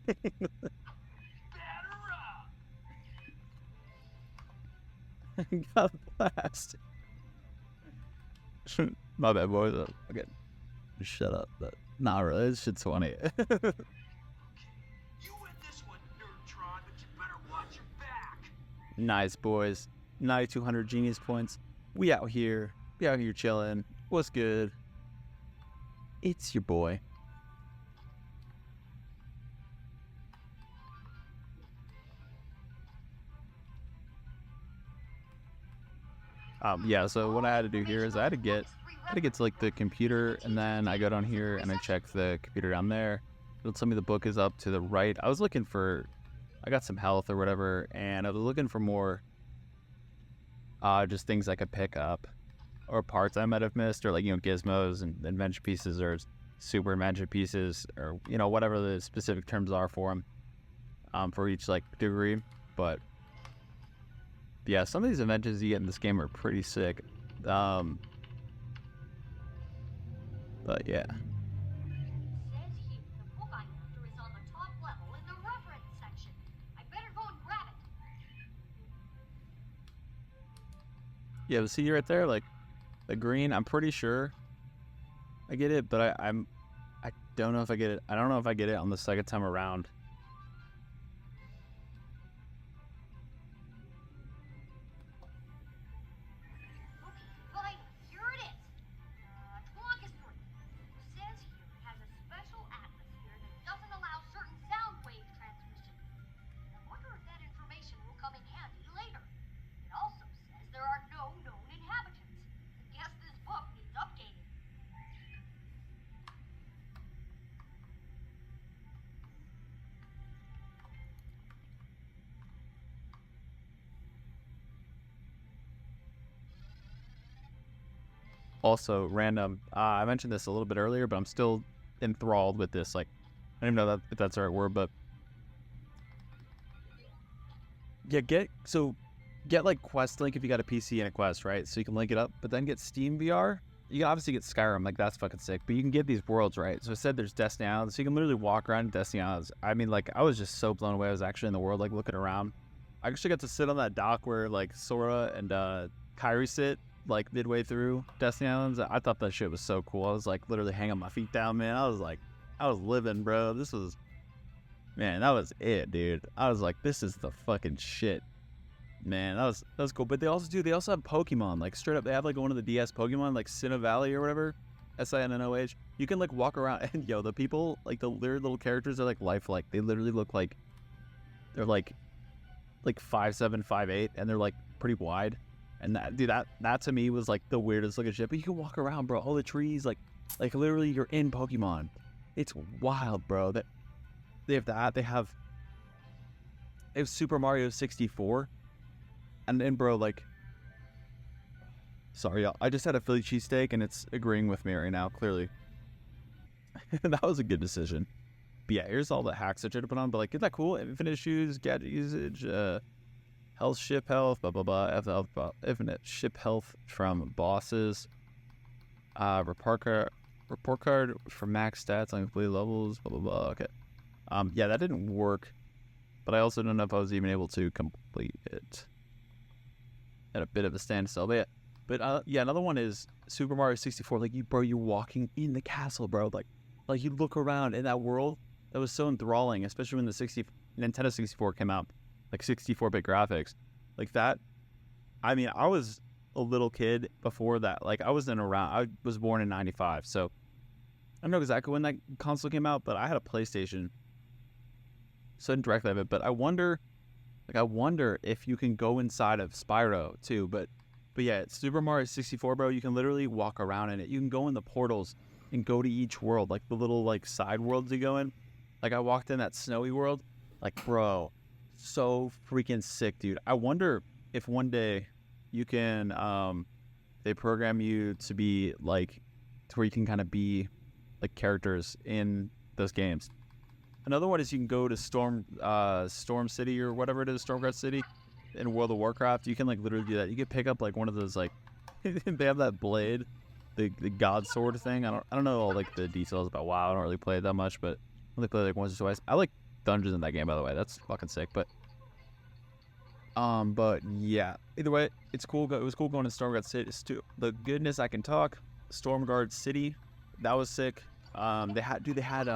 up. Got blast. My bad, boys. Okay, shut up. But nah, really, this shit's funny. You win this one, Neutron, but you better watch your back. Nice, boys. 9,200 genius points. We out here chilling. What's good? It's your boy. Yeah, so what I had to do here is I had to get to like the computer, and then I go down here and I check the computer down there. It'll tell me the book is up to the right. I was looking for, I got some health or whatever, and I was looking for more just things I could pick up or parts I might have missed, or like, you know, gizmos and invention pieces or super invention pieces, or, you know, whatever the specific terms are for them, for each like degree. But yeah, some of these inventions you get in this game are pretty sick. But yeah. Says here the book I'm after is on the top level in the reference section. I better go and grab it. Yeah, but see right there, like the green, I'm pretty sure I get it, but I don't know if I get it. I don't know if I get it on the second time around. Okay, fine. Here it is. Twonkies 3. Says here it has a special atmosphere that doesn't allow certain sound wave transmission. I wonder if that information will come in handy later. It also says there are no known inhabitants. Guess this book needs updating. Also, random. I mentioned this a little bit earlier, but I'm still enthralled with this. Like, I don't even know if that's the right word, but yeah, get like Quest Link if you got a PC and a Quest, right? So you can link it up, but then get Steam VR. You can obviously get Skyrim, like that's fucking sick. But you can get these worlds, right? So I said there's Destiny Islands, so you can literally walk around in Destiny Islands. I mean, like I was just so blown away. I was actually in the world, like looking around. I actually got to sit on that dock where like Sora and Kyrie sit, like midway through Destiny Islands. I thought that shit was so cool. I was like literally hanging my feet down, man. I was living, bro. This was, man, that was it, dude. I was like, this is the fucking shit, man. That was cool. But they also have Pokemon, like straight up. They have like one of the DS Pokemon, like Sinnoh Valley or whatever, SINNOH. You can like walk around and yo, the people, like their little characters are like lifelike. They literally look like they're like 5'7", 5'8", and they're like pretty wide. And that, dude, that to me was like the weirdest looking shit. But you can walk around, bro. All the trees, like literally you're in Pokemon. It's wild, bro. That they have that. They have Super Mario 64. And then, bro, like, sorry, y'all. I just had a Philly cheesesteak and it's agreeing with me right now, clearly. That was a good decision. But yeah, here's all the hacks I tried to put on. But like, isn't that cool? Infinite shoes, gadget usage, health, ship health, blah blah blah. Infinite ship health from bosses. Report card for max stats on complete levels. Blah blah blah. Okay. Yeah, that didn't work. But I also don't know if I was even able to complete it. At a bit of a standstill. But yeah, another one is Super Mario 64. Like you're walking in the castle, bro. Like you look around in that world. That was so enthralling, especially when the Nintendo 64 came out. Like 64-bit graphics, like that. I mean, I was a little kid before that. Like I was born in '95, so I don't know exactly when that console came out, but I had a PlayStation. So I didn't directly have it, but I wonder if you can go inside of Spyro too. But yeah, it's Super Mario 64, bro. You can literally walk around in it. You can go in the portals and go to each world, like the little like side worlds you go in. Like I walked in that snowy world, like bro. So freaking sick, dude. I wonder if one day you can they program you to be like to where you can kind of be like characters in those games. Another one is you can go to Storm City or whatever it is, Stormguard City in World of Warcraft. You can like literally do that. You can pick up like one of those like they have that blade, the god sword thing. I don't know all like the details about WoW. I don't really play it that much, but I only play like once or twice. I like dungeons in that game, by the way. That's fucking sick. But yeah, either way, it's cool. It was cool going to Stormguard City. The goodness I can talk. Stormguard City, that was sick. They had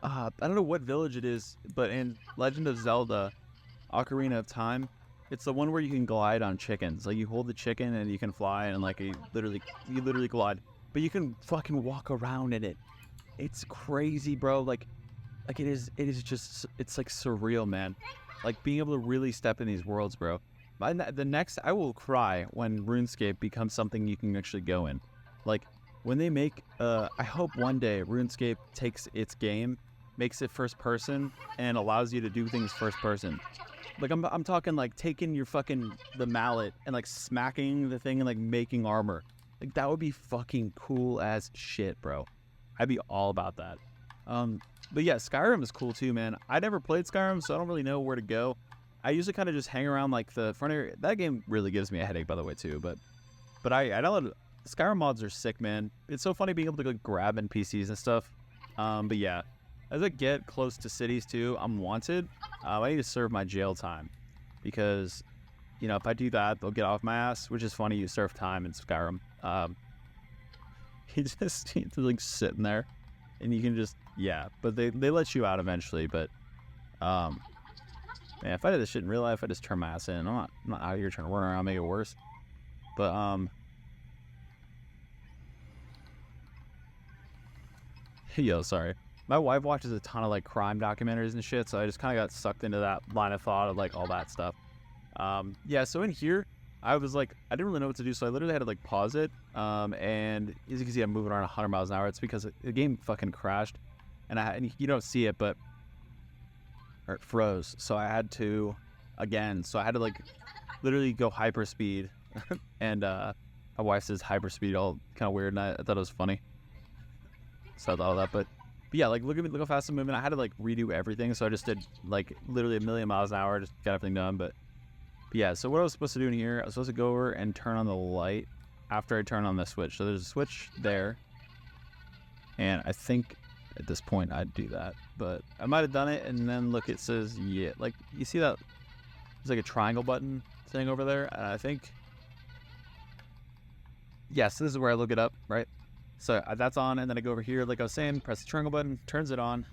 I don't know what village it is, but in Legend of Zelda Ocarina of Time, it's the one where you can glide on chickens. Like you hold the chicken and you can fly, and like you literally glide. but you can fucking walk around in it. It's crazy, bro. Like it is just, it's like surreal, man. Like being able to really step in these worlds, bro. I will cry when RuneScape becomes something you can actually go in. Like when they make, I hope one day RuneScape takes its game, makes it first person, and allows you to do things first person. Like I'm talking like taking your fucking, the mallet and like smacking the thing and like making armor. Like that would be fucking cool as shit, bro. I'd be all about that. But yeah, Skyrim is cool too, man. I never played Skyrim, so I don't really know where to go. I usually kind of just hang around like the front area. That game really gives me a headache, by the way, too. But I downloaded Skyrim mods are sick, man. It's so funny being able to go grab NPCs and stuff. But yeah, as I get close to cities too, I'm wanted. I need to serve my jail time because, you know, if I do that, they'll get off my ass. Which is funny, you serve time in Skyrim. He's like sitting there, and you can just, yeah. But they let you out eventually. But man, if I did this shit in real life, I just turn my ass in. I'm not out here trying to run around and make it worse. But yo, sorry. My wife watches a ton of like crime documentaries and shit, so I just kind of got sucked into that line of thought of like all that stuff. Yeah, so in here, I was like, I didn't really know what to do, so I literally had to like pause it. And as you can see, I'm moving around 100 miles an hour. It's because the game fucking crashed, and you don't see it, but or it froze. So I had to, again, so I had to like literally go hyperspeed, and my wife says hyperspeed, all kind of weird, and I thought it was funny. So I thought of that, but yeah, like look at me, look how fast I'm moving. I had to like redo everything, so I just did like literally 1,000,000 miles an hour, just got everything done. But yeah, so what I was supposed to do in here, I was supposed to go over and turn on the light after I turn on the switch. So there's a switch there, and I think at this point I'd do that, but I might have done it, and then look, it says, yeah, like you see that there's like a triangle button thing over there, and I think, yes, this is where I look it up, right? So that's on, and then I go over here, like I was saying, press the triangle button, turns it on,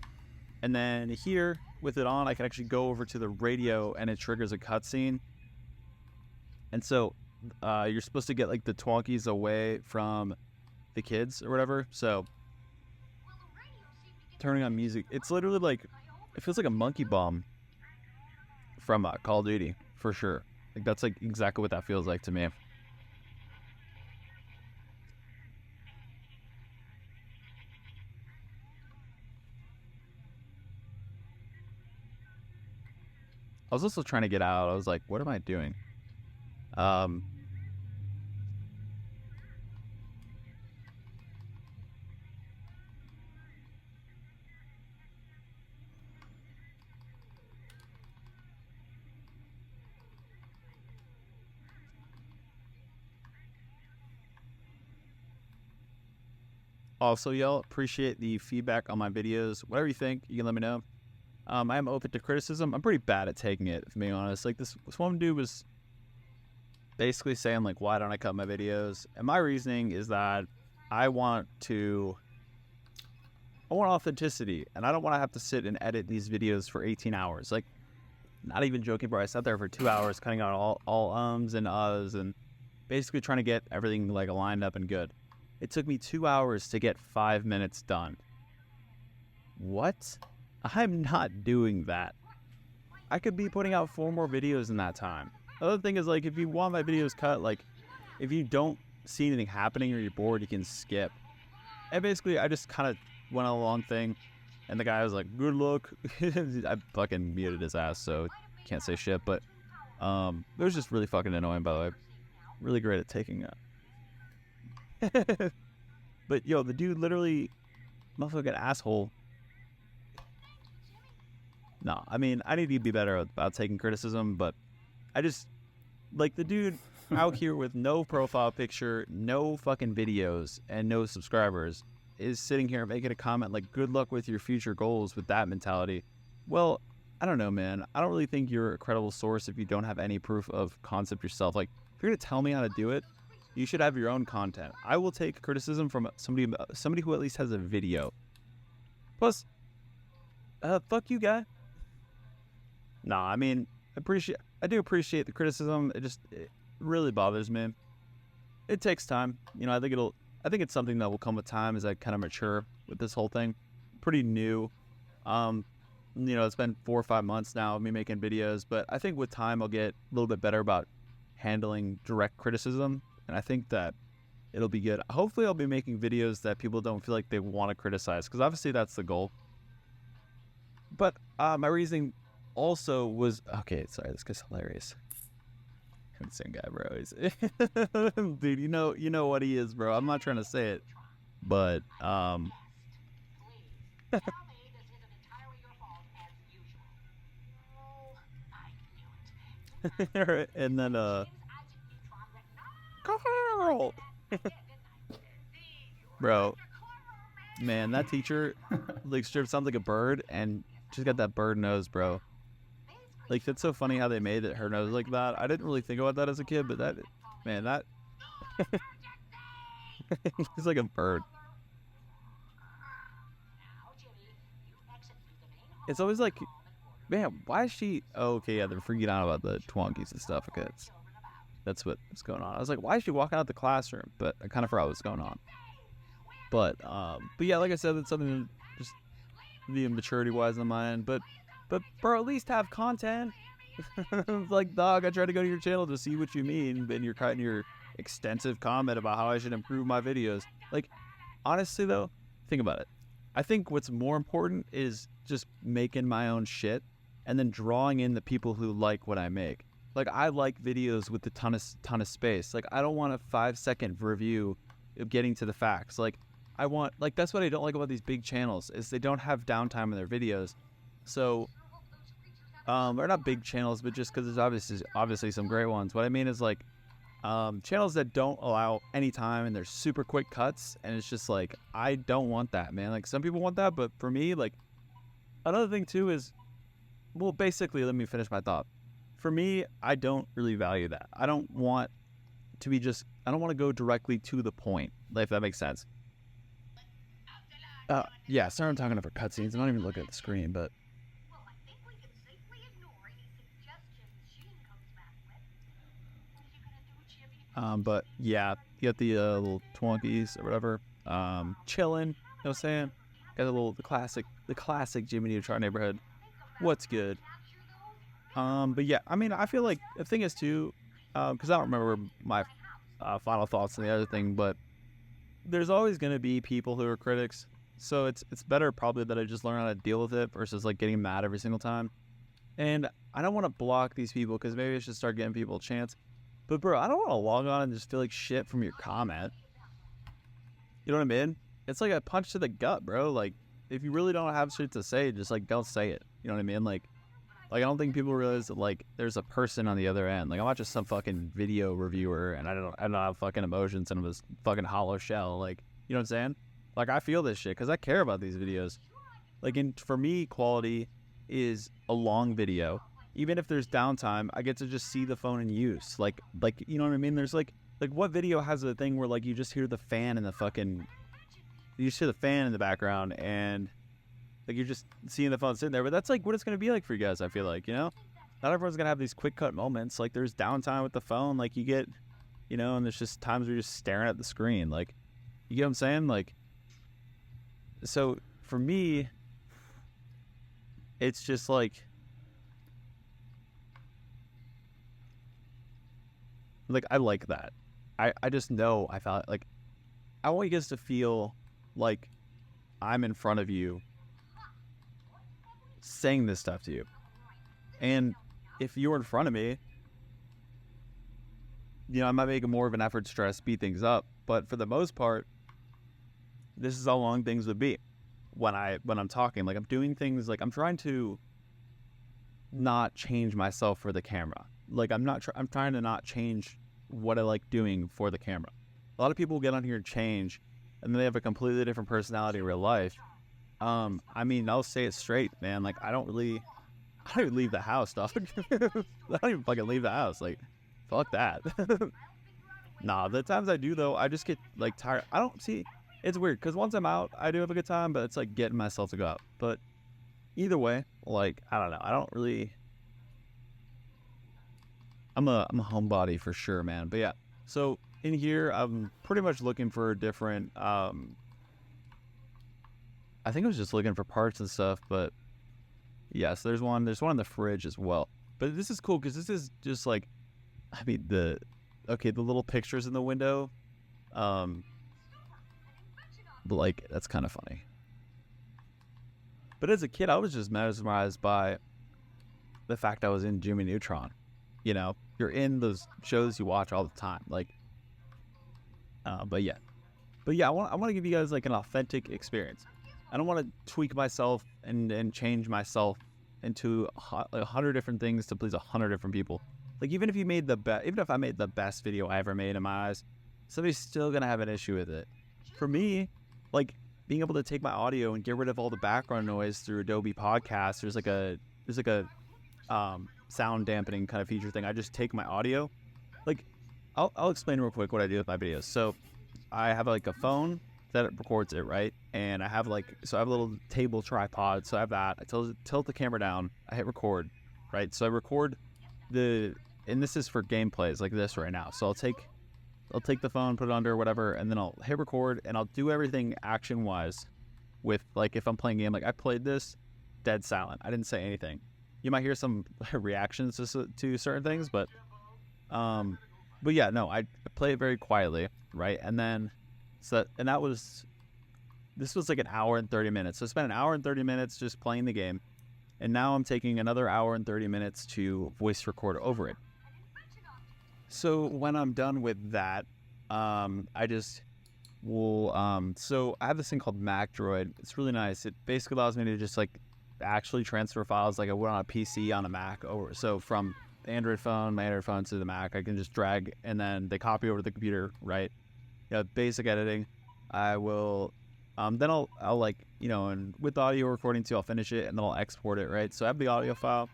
and then here with it on, I can actually go over to the radio, and it triggers a cutscene. And so you're supposed to get like the Twonkies away from the kids or whatever. So turning on music, it's literally like, it feels like a monkey bomb from Call of Duty for sure. Like that's like exactly what that feels like to me. I was also trying to get out. I was like, what am I doing? Also, y'all, appreciate the feedback on my videos. Whatever you think, you can let me know. I am open to criticism. I'm pretty bad at taking it, if I'm being honest. Like this one dude was basically saying like, why don't I cut my videos? And my reasoning is that I want authenticity, and I don't want to have to sit and edit these videos for 18 hours. Like, not even joking, bro. I sat there for 2 hours cutting out all ums and uhs and basically trying to get everything like lined up and good. It took me 2 hours to get 5 minutes done. What? I'm not doing that. I could be putting out 4 more videos in that time. The other thing is, like, if you want my videos cut, like, if you don't see anything happening or you're bored, you can skip. And basically, I just kind of went on a long thing, and the guy was like, good luck. I fucking muted his ass, so can't say shit, but it was just really fucking annoying, by the way. Really great at taking that. But yo, the dude literally, motherfucking asshole. No, I mean, I need to be better about taking criticism, but I just, like, the dude out here with no profile picture, no fucking videos, and no subscribers is sitting here making a comment like, good luck with your future goals with that mentality. Well, I don't know, man. I don't really think you're a credible source if you don't have any proof of concept yourself. Like, if you're going to tell me how to do it, you should have your own content. I will take criticism from somebody who at least has a video. Plus, fuck you, guy. Nah, I mean, I do appreciate the criticism. It really bothers me. It takes time. You know, I think I think it's something that will come with time as I kind of mature with this whole thing. Pretty new. You know, it's been 4 or 5 months now of me making videos, but I think with time I'll get a little bit better about handling direct criticism, and I think that it'll be good. Hopefully I'll be making videos that people don't feel like they want to criticize, because obviously that's the goal. But my reasoning also was, okay, sorry, this guy's hilarious. Same guy, bro. He's dude, you know what he is, bro. I'm not trying to say it, but Tell me this isn't entirely your fault as usual. Oh, I knew it. and then Carl, bro, man, that teacher like straight sounds like a bird, and she's got that bird nose, bro. Like, it's so funny how they made it her nose like that. I didn't really think about that as a kid, but that, man, that looks like a bird. It's always like, man, why is she? Oh, okay, yeah, they're freaking out about the Twonkies and stuff. Okay, that's what's going on. I was like, why is she walking out the classroom? But I kind of forgot what's going on. But yeah, like I said, it's something just the immaturity-wise on my end. But bro, at least have content. Like, dog, I tried to go to your channel to see what you mean, and you're cutting your extensive comment about how I should improve my videos. Like, honestly though, think about it. I think what's more important is just making my own shit and then drawing in the people who like what I make. Like, I like videos with a ton of space. Like, I don't want a 5-second review of getting to the facts. Like, I want, like, that's what I don't like about these big channels, is they don't have downtime in their videos. So or not big channels, but just because there's obviously some great ones. What I mean is, like, channels that don't allow any time and they're super quick cuts, and it's just like, I don't want that, man. Like, some people want that, but for me, like, another thing too is, well, basically, let me finish my thought. For me, I don't really value that. I don't want to be just, I don't want to go directly to the point, like, if that makes sense. Yeah, sorry I'm talking over cutscenes. I'm not even looking at the screen, but Well, I think we can safely ignore any suggestions Sheen comes back with. What are you gonna do, Jimmy? but yeah, you got the little Twonkies or whatever, chilling. You know what I'm saying? Got the classic Jimmy Neutron neighborhood. What's good? But yeah, I mean, I feel like the thing is too, because I don't remember my final thoughts on the other thing, but there's always gonna be people who are critics. So it's better probably that I just learn how to deal with it versus like getting mad every single time. And I don't want to block these people, because maybe I should start giving people a chance. But bro, I don't want to log on and just feel like shit from your comment. You know what I mean? It's like a punch to the gut, bro. Like, if you really don't have shit to say, just like don't say it. You know what I mean? Like I don't think people realize that, like, there's a person on the other end. Like, I'm not just some fucking video reviewer, and I don't have fucking emotions and I'm a fucking hollow shell. Like, you know what I'm saying? Like, I feel this shit because I care about these videos. Like, for me, quality is a long video. Even if there's downtime, I get to just see the phone in use. Like, you know what I mean? There's like what video has a thing where, like, you just hear the fan in the fucking, you just hear the fan in the background, and like, you're just seeing the phone sitting there. But that's like what it's gonna be like for you guys, I feel like, you know? Not everyone's gonna have these quick cut moments. Like, there's downtime with the phone, like, you get, you know, and there's just times where you're just staring at the screen. Like, you get what I'm saying? Like, so for me, it's just like I like that. I just know, I felt like I want you guys to feel like I'm in front of you saying this stuff to you. And if you're in front of me, you know, I might make more of an effort to try to speed things up, but for the most part, this is how long things would be when I'm talking. Like, I'm doing things, like, I'm trying to not change myself for the camera. Like, I'm trying to not change what I like doing for the camera. A lot of people get on here and change, and then they have a completely different personality in real life. I mean, I'll say it straight, man. Like, I don't even leave the house, dog. I don't even fucking leave the house. Like, fuck that. Nah, the times I do, though, I just get, like, tired. I don't see. It's weird, because once I'm out, I do have a good time, but it's like getting myself to go out. But either way, like, I don't know. I don't really. I'm a homebody for sure, man. But yeah, so in here, I'm pretty much looking for different, I think I was just looking for parts and stuff, but yes, there's one in the fridge as well. But this is cool because this is just like, I mean, the little pictures in the window, like, that's kind of funny. But as a kid, I was just mesmerized by the fact I was in Jimmy Neutron. You know, you're in those shows you watch all the time, like. But yeah, I want to give you guys like an authentic experience. I don't want to tweak myself and change myself into 100 different things to please 100 different people. Like, even if I made the best video I ever made in my eyes, somebody's still gonna have an issue with it. For me, like, being able to take my audio and get rid of all the background noise through Adobe Podcast, there's like a sound dampening kind of feature thing. I just take my audio, like, I'll explain real quick what I do with my videos. So I have like a phone that records it, right? And I have a little table tripod. So I have that. I tilt the camera down. I hit record, right? So I record and this is for gameplays like this right now. So I'll take the phone, put it under whatever, and then I'll hit record and I'll do everything action wise with, like, if I'm playing a game, like I played this dead silent. I didn't say anything. You might hear some reactions to certain things, but yeah, no, I play it very quietly, right? And then, this was like an hour and 30 minutes. So I spent an hour and 30 minutes just playing the game. And now I'm taking another hour and 30 minutes to voice record over it. So when I'm done with that, I just will, so I have this thing called MacDroid. It's really nice. It basically allows me to just like actually transfer files like I would on a PC on a Mac over. So from my Android phone to the Mac, I can just drag and then they copy over to the computer, right? Basic editing. I will, then I'll like, and with the audio recording too, I'll finish it and then I'll export it, right? So I have the audio file.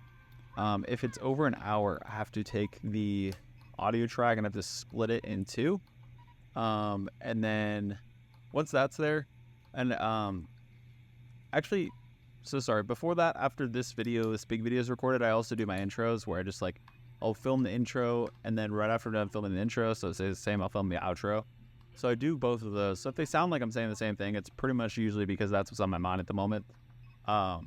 If it's over an hour, I have to take the audio track and I have to split it in two. And then once that's there, and actually, so sorry, before that, after this big video is recorded, I also do my intros where I just like, I'll film the intro and then right after I'm filming the intro, so it stays the same, I'll film the outro. So I do both of those. So if they sound like I'm saying the same thing, it's pretty much usually because that's what's on my mind at the moment. But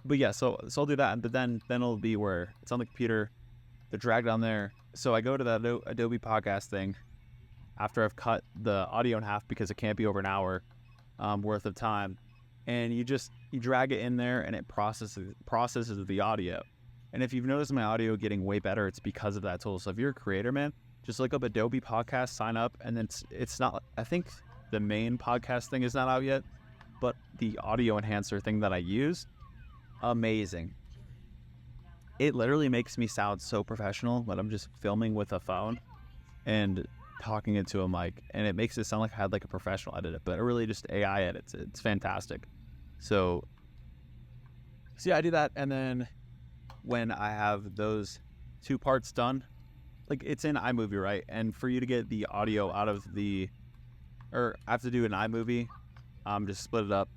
yeah, so I'll do that, but then it'll be where it's on the computer, they're dragged on there. So I go to that Adobe Podcast thing after I've cut the audio in half because it can't be over an hour worth of time, and you drag it in there and it processes the audio. And if you've noticed my audio getting way better, it's because of that tool. So if you're a creator, man, just look up Adobe Podcast, sign up, and then it's not, I think the main podcast thing is not out yet, but the audio enhancer thing that I use, amazing. It literally makes me sound so professional when I'm just filming with a phone and talking into a mic, and it makes it sound like I had like a professional edit it, but it really just AI edits it. It's fantastic. So yeah, I do that, and then when I have those two parts done, like it's in iMovie, right? And for you to get the audio out of I have to do an iMovie, just split it up,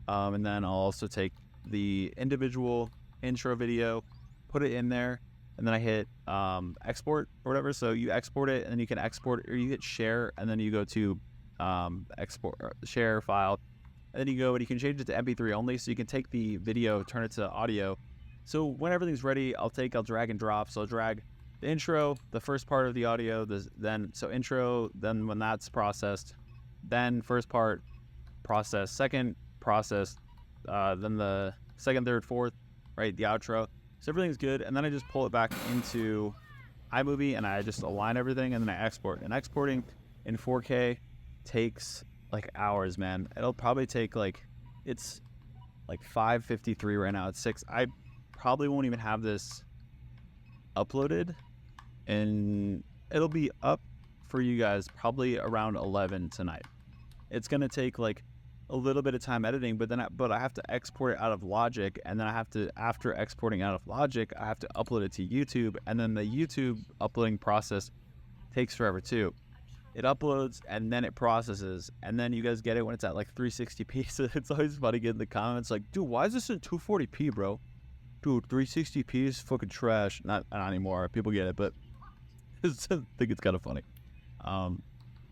and then I'll also take the individual intro video, put it in there, and then I hit export or whatever. So you export it, and then you can export, or you hit share, and then you go to export share file, and then you can change it to MP3 only, so you can take the video, turn it to audio. So when everything's ready, I'll drag and drop. So I'll drag the intro, the first part of the audio, intro, then when that's processed, then first part, process, second, process, then the second, third, fourth, right, the outro. So everything's good, and then I just pull it back into iMovie, and I just align everything, and then I export. And exporting in 4K takes like hours, man. It'll probably take it's like 5:53 right now. It's 6. I probably won't even have this uploaded, and it'll be up for you guys probably around 11 tonight. It's gonna take like a little bit of time editing, but I have to export it out of Logic, and then after exporting out of Logic, I have to upload it to YouTube, and then the YouTube uploading process takes forever too. It uploads and then it processes, and then you guys get it when it's at like 360p. So it's always funny getting the comments like, dude, why is this in 240p, bro? Dude, 360p is fucking trash. Not anymore. People get it, but I think it's kind of funny.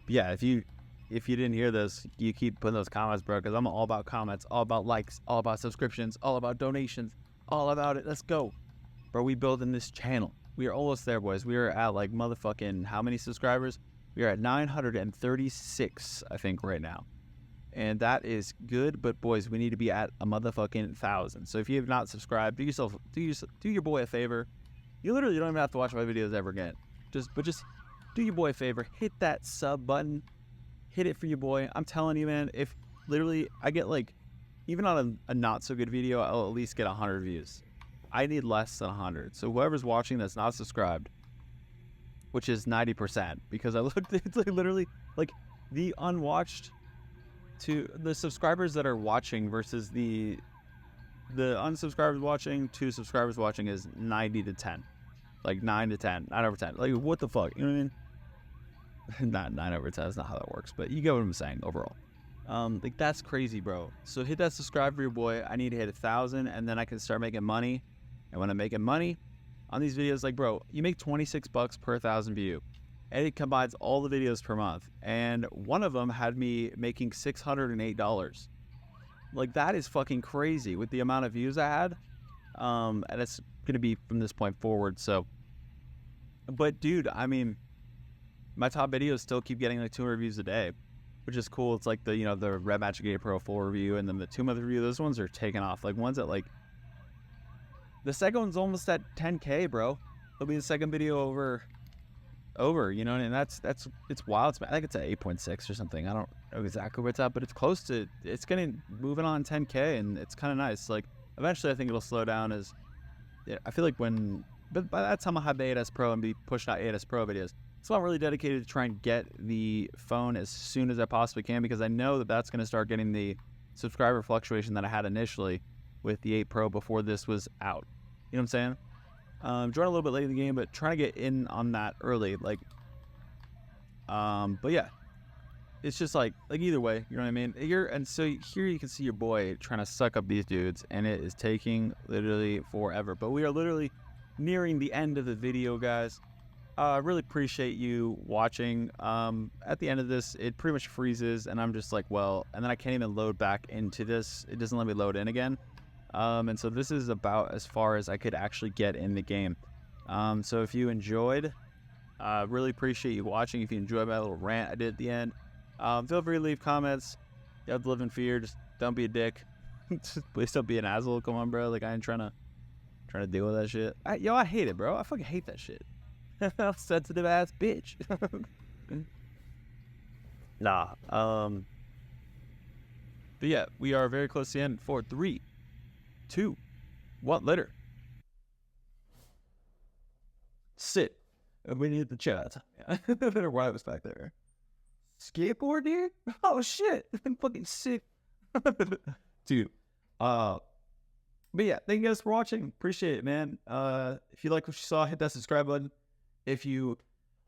Yeah, if you didn't hear this, you keep putting those comments, bro, because I'm all about comments, all about likes, all about subscriptions, all about donations, all about it. Let's go, bro. We building this channel. We are almost there, boys. We are at like motherfucking how many subscribers? We are at 936, I think, right now. And that is good, but boys, we need to be at a motherfucking 1,000. So if you have not subscribed, do your boy a favor. You literally don't even have to watch my videos ever again. Just do your boy a favor. Hit that sub button. Hit it for your boy. I'm telling you, man. If literally I get like, even on a not so good video, I'll at least get 100 views. I need less than 100. So whoever's watching that's not subscribed, which is 90%, because I looked, it's like literally like the unwatched to the subscribers that are watching versus the unsubscribers watching to subscribers watching is 90 to 10, like 9 to 10, 9 over 10. Like what the fuck, you know what I mean? Not 9 over 10. That's not how that works, but you get what I'm saying overall. Like that's crazy, bro. So hit that subscribe for your boy. I need to hit 1,000, and then I can start making money. And when I'm making money on these videos, like bro, you make $26 per 1,000 view. And it combines all the videos per month. And one of them had me making $608. Like, that is fucking crazy with the amount of views I had. And it's going to be from this point forward. So, but dude, I mean, my top videos still keep getting like 200 views a day, which is cool. It's like the, the RedMagic 8 Pro full review and then the 2-month review. Those ones are taking off. Like, one's at like, the second one's almost at 10K, bro. It'll be the second video over, you know, and it's wild. I think it's at 8.6 or something. I don't know exactly where it's at, but it's close to, it's getting moving on 10K, and it's kind of nice. Like, eventually I think it'll slow down as, I feel like but by that time I'll have the 8S Pro and be pushing out 8S Pro videos. So I'm really dedicated to try and get the phone as soon as I possibly can, because I know that that's going to start getting the subscriber fluctuation that I had initially with the 8 Pro before this was out. You know what I'm saying? Joined a little bit late in the game, but trying to get in on that early, like, but yeah, it's just like either way, you know what I mean? And so here you can see your boy trying to suck up these dudes, and it is taking literally forever, but we are literally nearing the end of the video, guys. I really appreciate you watching. At the end of this, it pretty much freezes, and I'm just like, well, and then I can't even load back into this. It doesn't let me load in again. And so this is about as far as I could actually get in the game. So if you enjoyed, really appreciate you watching. If you enjoyed my little rant I did at the end, feel free to leave comments. You have to live in fear. Just don't be a dick. Please don't be an asshole. Come on, bro. Like, I ain't trying to deal with that shit. I hate it, bro. I fucking hate that shit. Sensitive ass bitch. Nah. But yeah, we are very close to the end. 4, 3, 2, 1, later. Sit. We need the chat. Better why I was back there. Skateboard, dude? Oh shit. I'm fucking sick. Dude. But yeah, thank you guys for watching. Appreciate it, man. If you like what you saw, hit that subscribe button. If you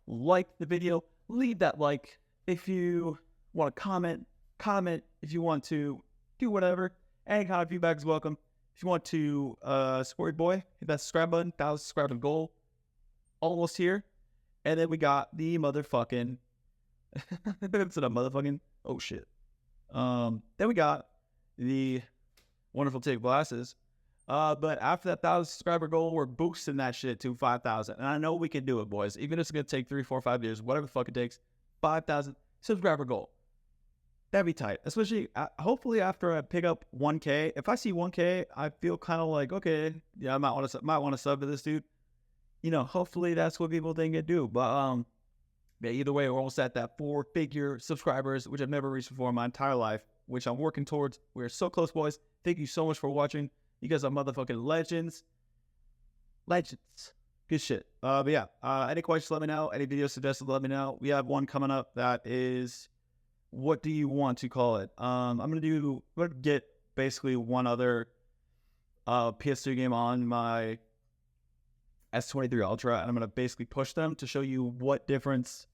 liked the video, leave that like. If you want to comment. If you want to do whatever, any kind of feedback is welcome. If you want to support your boy, hit that subscribe button. 1,000 subscriber goal. Almost here. And then we got the motherfucking instead of motherfucking, oh shit. Then we got the wonderful take glasses. But after that 1,000 subscriber goal, we're boosting that shit to 5,000. And I know we can do it, boys. Even if it's going to take 3, 4, 5 years, whatever the fuck it takes, 5,000 subscriber goal. That'd be tight. Especially, hopefully after I pick up 1K. If I see 1K, I feel kind of like, okay, yeah, I might want to sub to this dude. You know, hopefully that's what people think it do. But, yeah, either way, we're almost at that 4-figure subscribers, which I've never reached before in my entire life, which I'm working towards. We're so close, boys. Thank you so much for watching. You guys are motherfucking legends. Legends. Good shit. But yeah, any questions, let me know. Any video suggestions, let me know. We have one coming up that is, what do you want to call it? I'm going to get basically one other PS2 game on my S23 Ultra, and I'm going to basically push them to show you what difference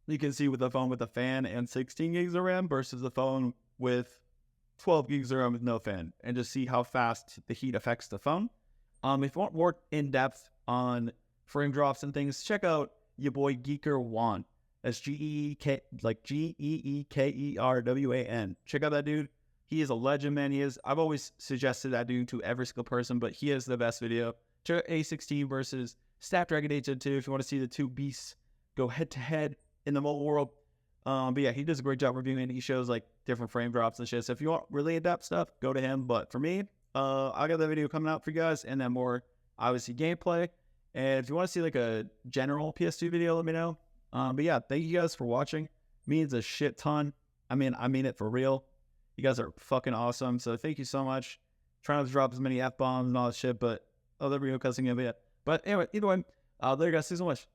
you can see with the phone with a fan and 16 gigs of RAM versus the phone with 12 gigs of RAM with no fan, and just see how fast the heat affects the phone. If you want more in-depth on frame drops and things, check out your boy Geeker Wan. That's Geekerwan. Check out that dude. He is a legend, man. I've always suggested that dude to every single person, but he is the best video. Check out A16 versus Snapdragon 8 Gen 2 if you want to see the two beasts go head to head in the mobile world. But yeah, he does a great job reviewing. He shows like different frame drops and shit. So if you want really in-depth stuff, go to him. But for me, I got that video coming out for you guys, and then more obviously gameplay. And if you want to see like a general PS2 video, let me know. But yeah, thank you guys for watching. Means a shit ton. I mean it for real. You guys are fucking awesome. So thank you so much. Trying not to drop as many F-bombs and all that shit, but other video cussing of it. But anyway, either way, there you guys. See you so much.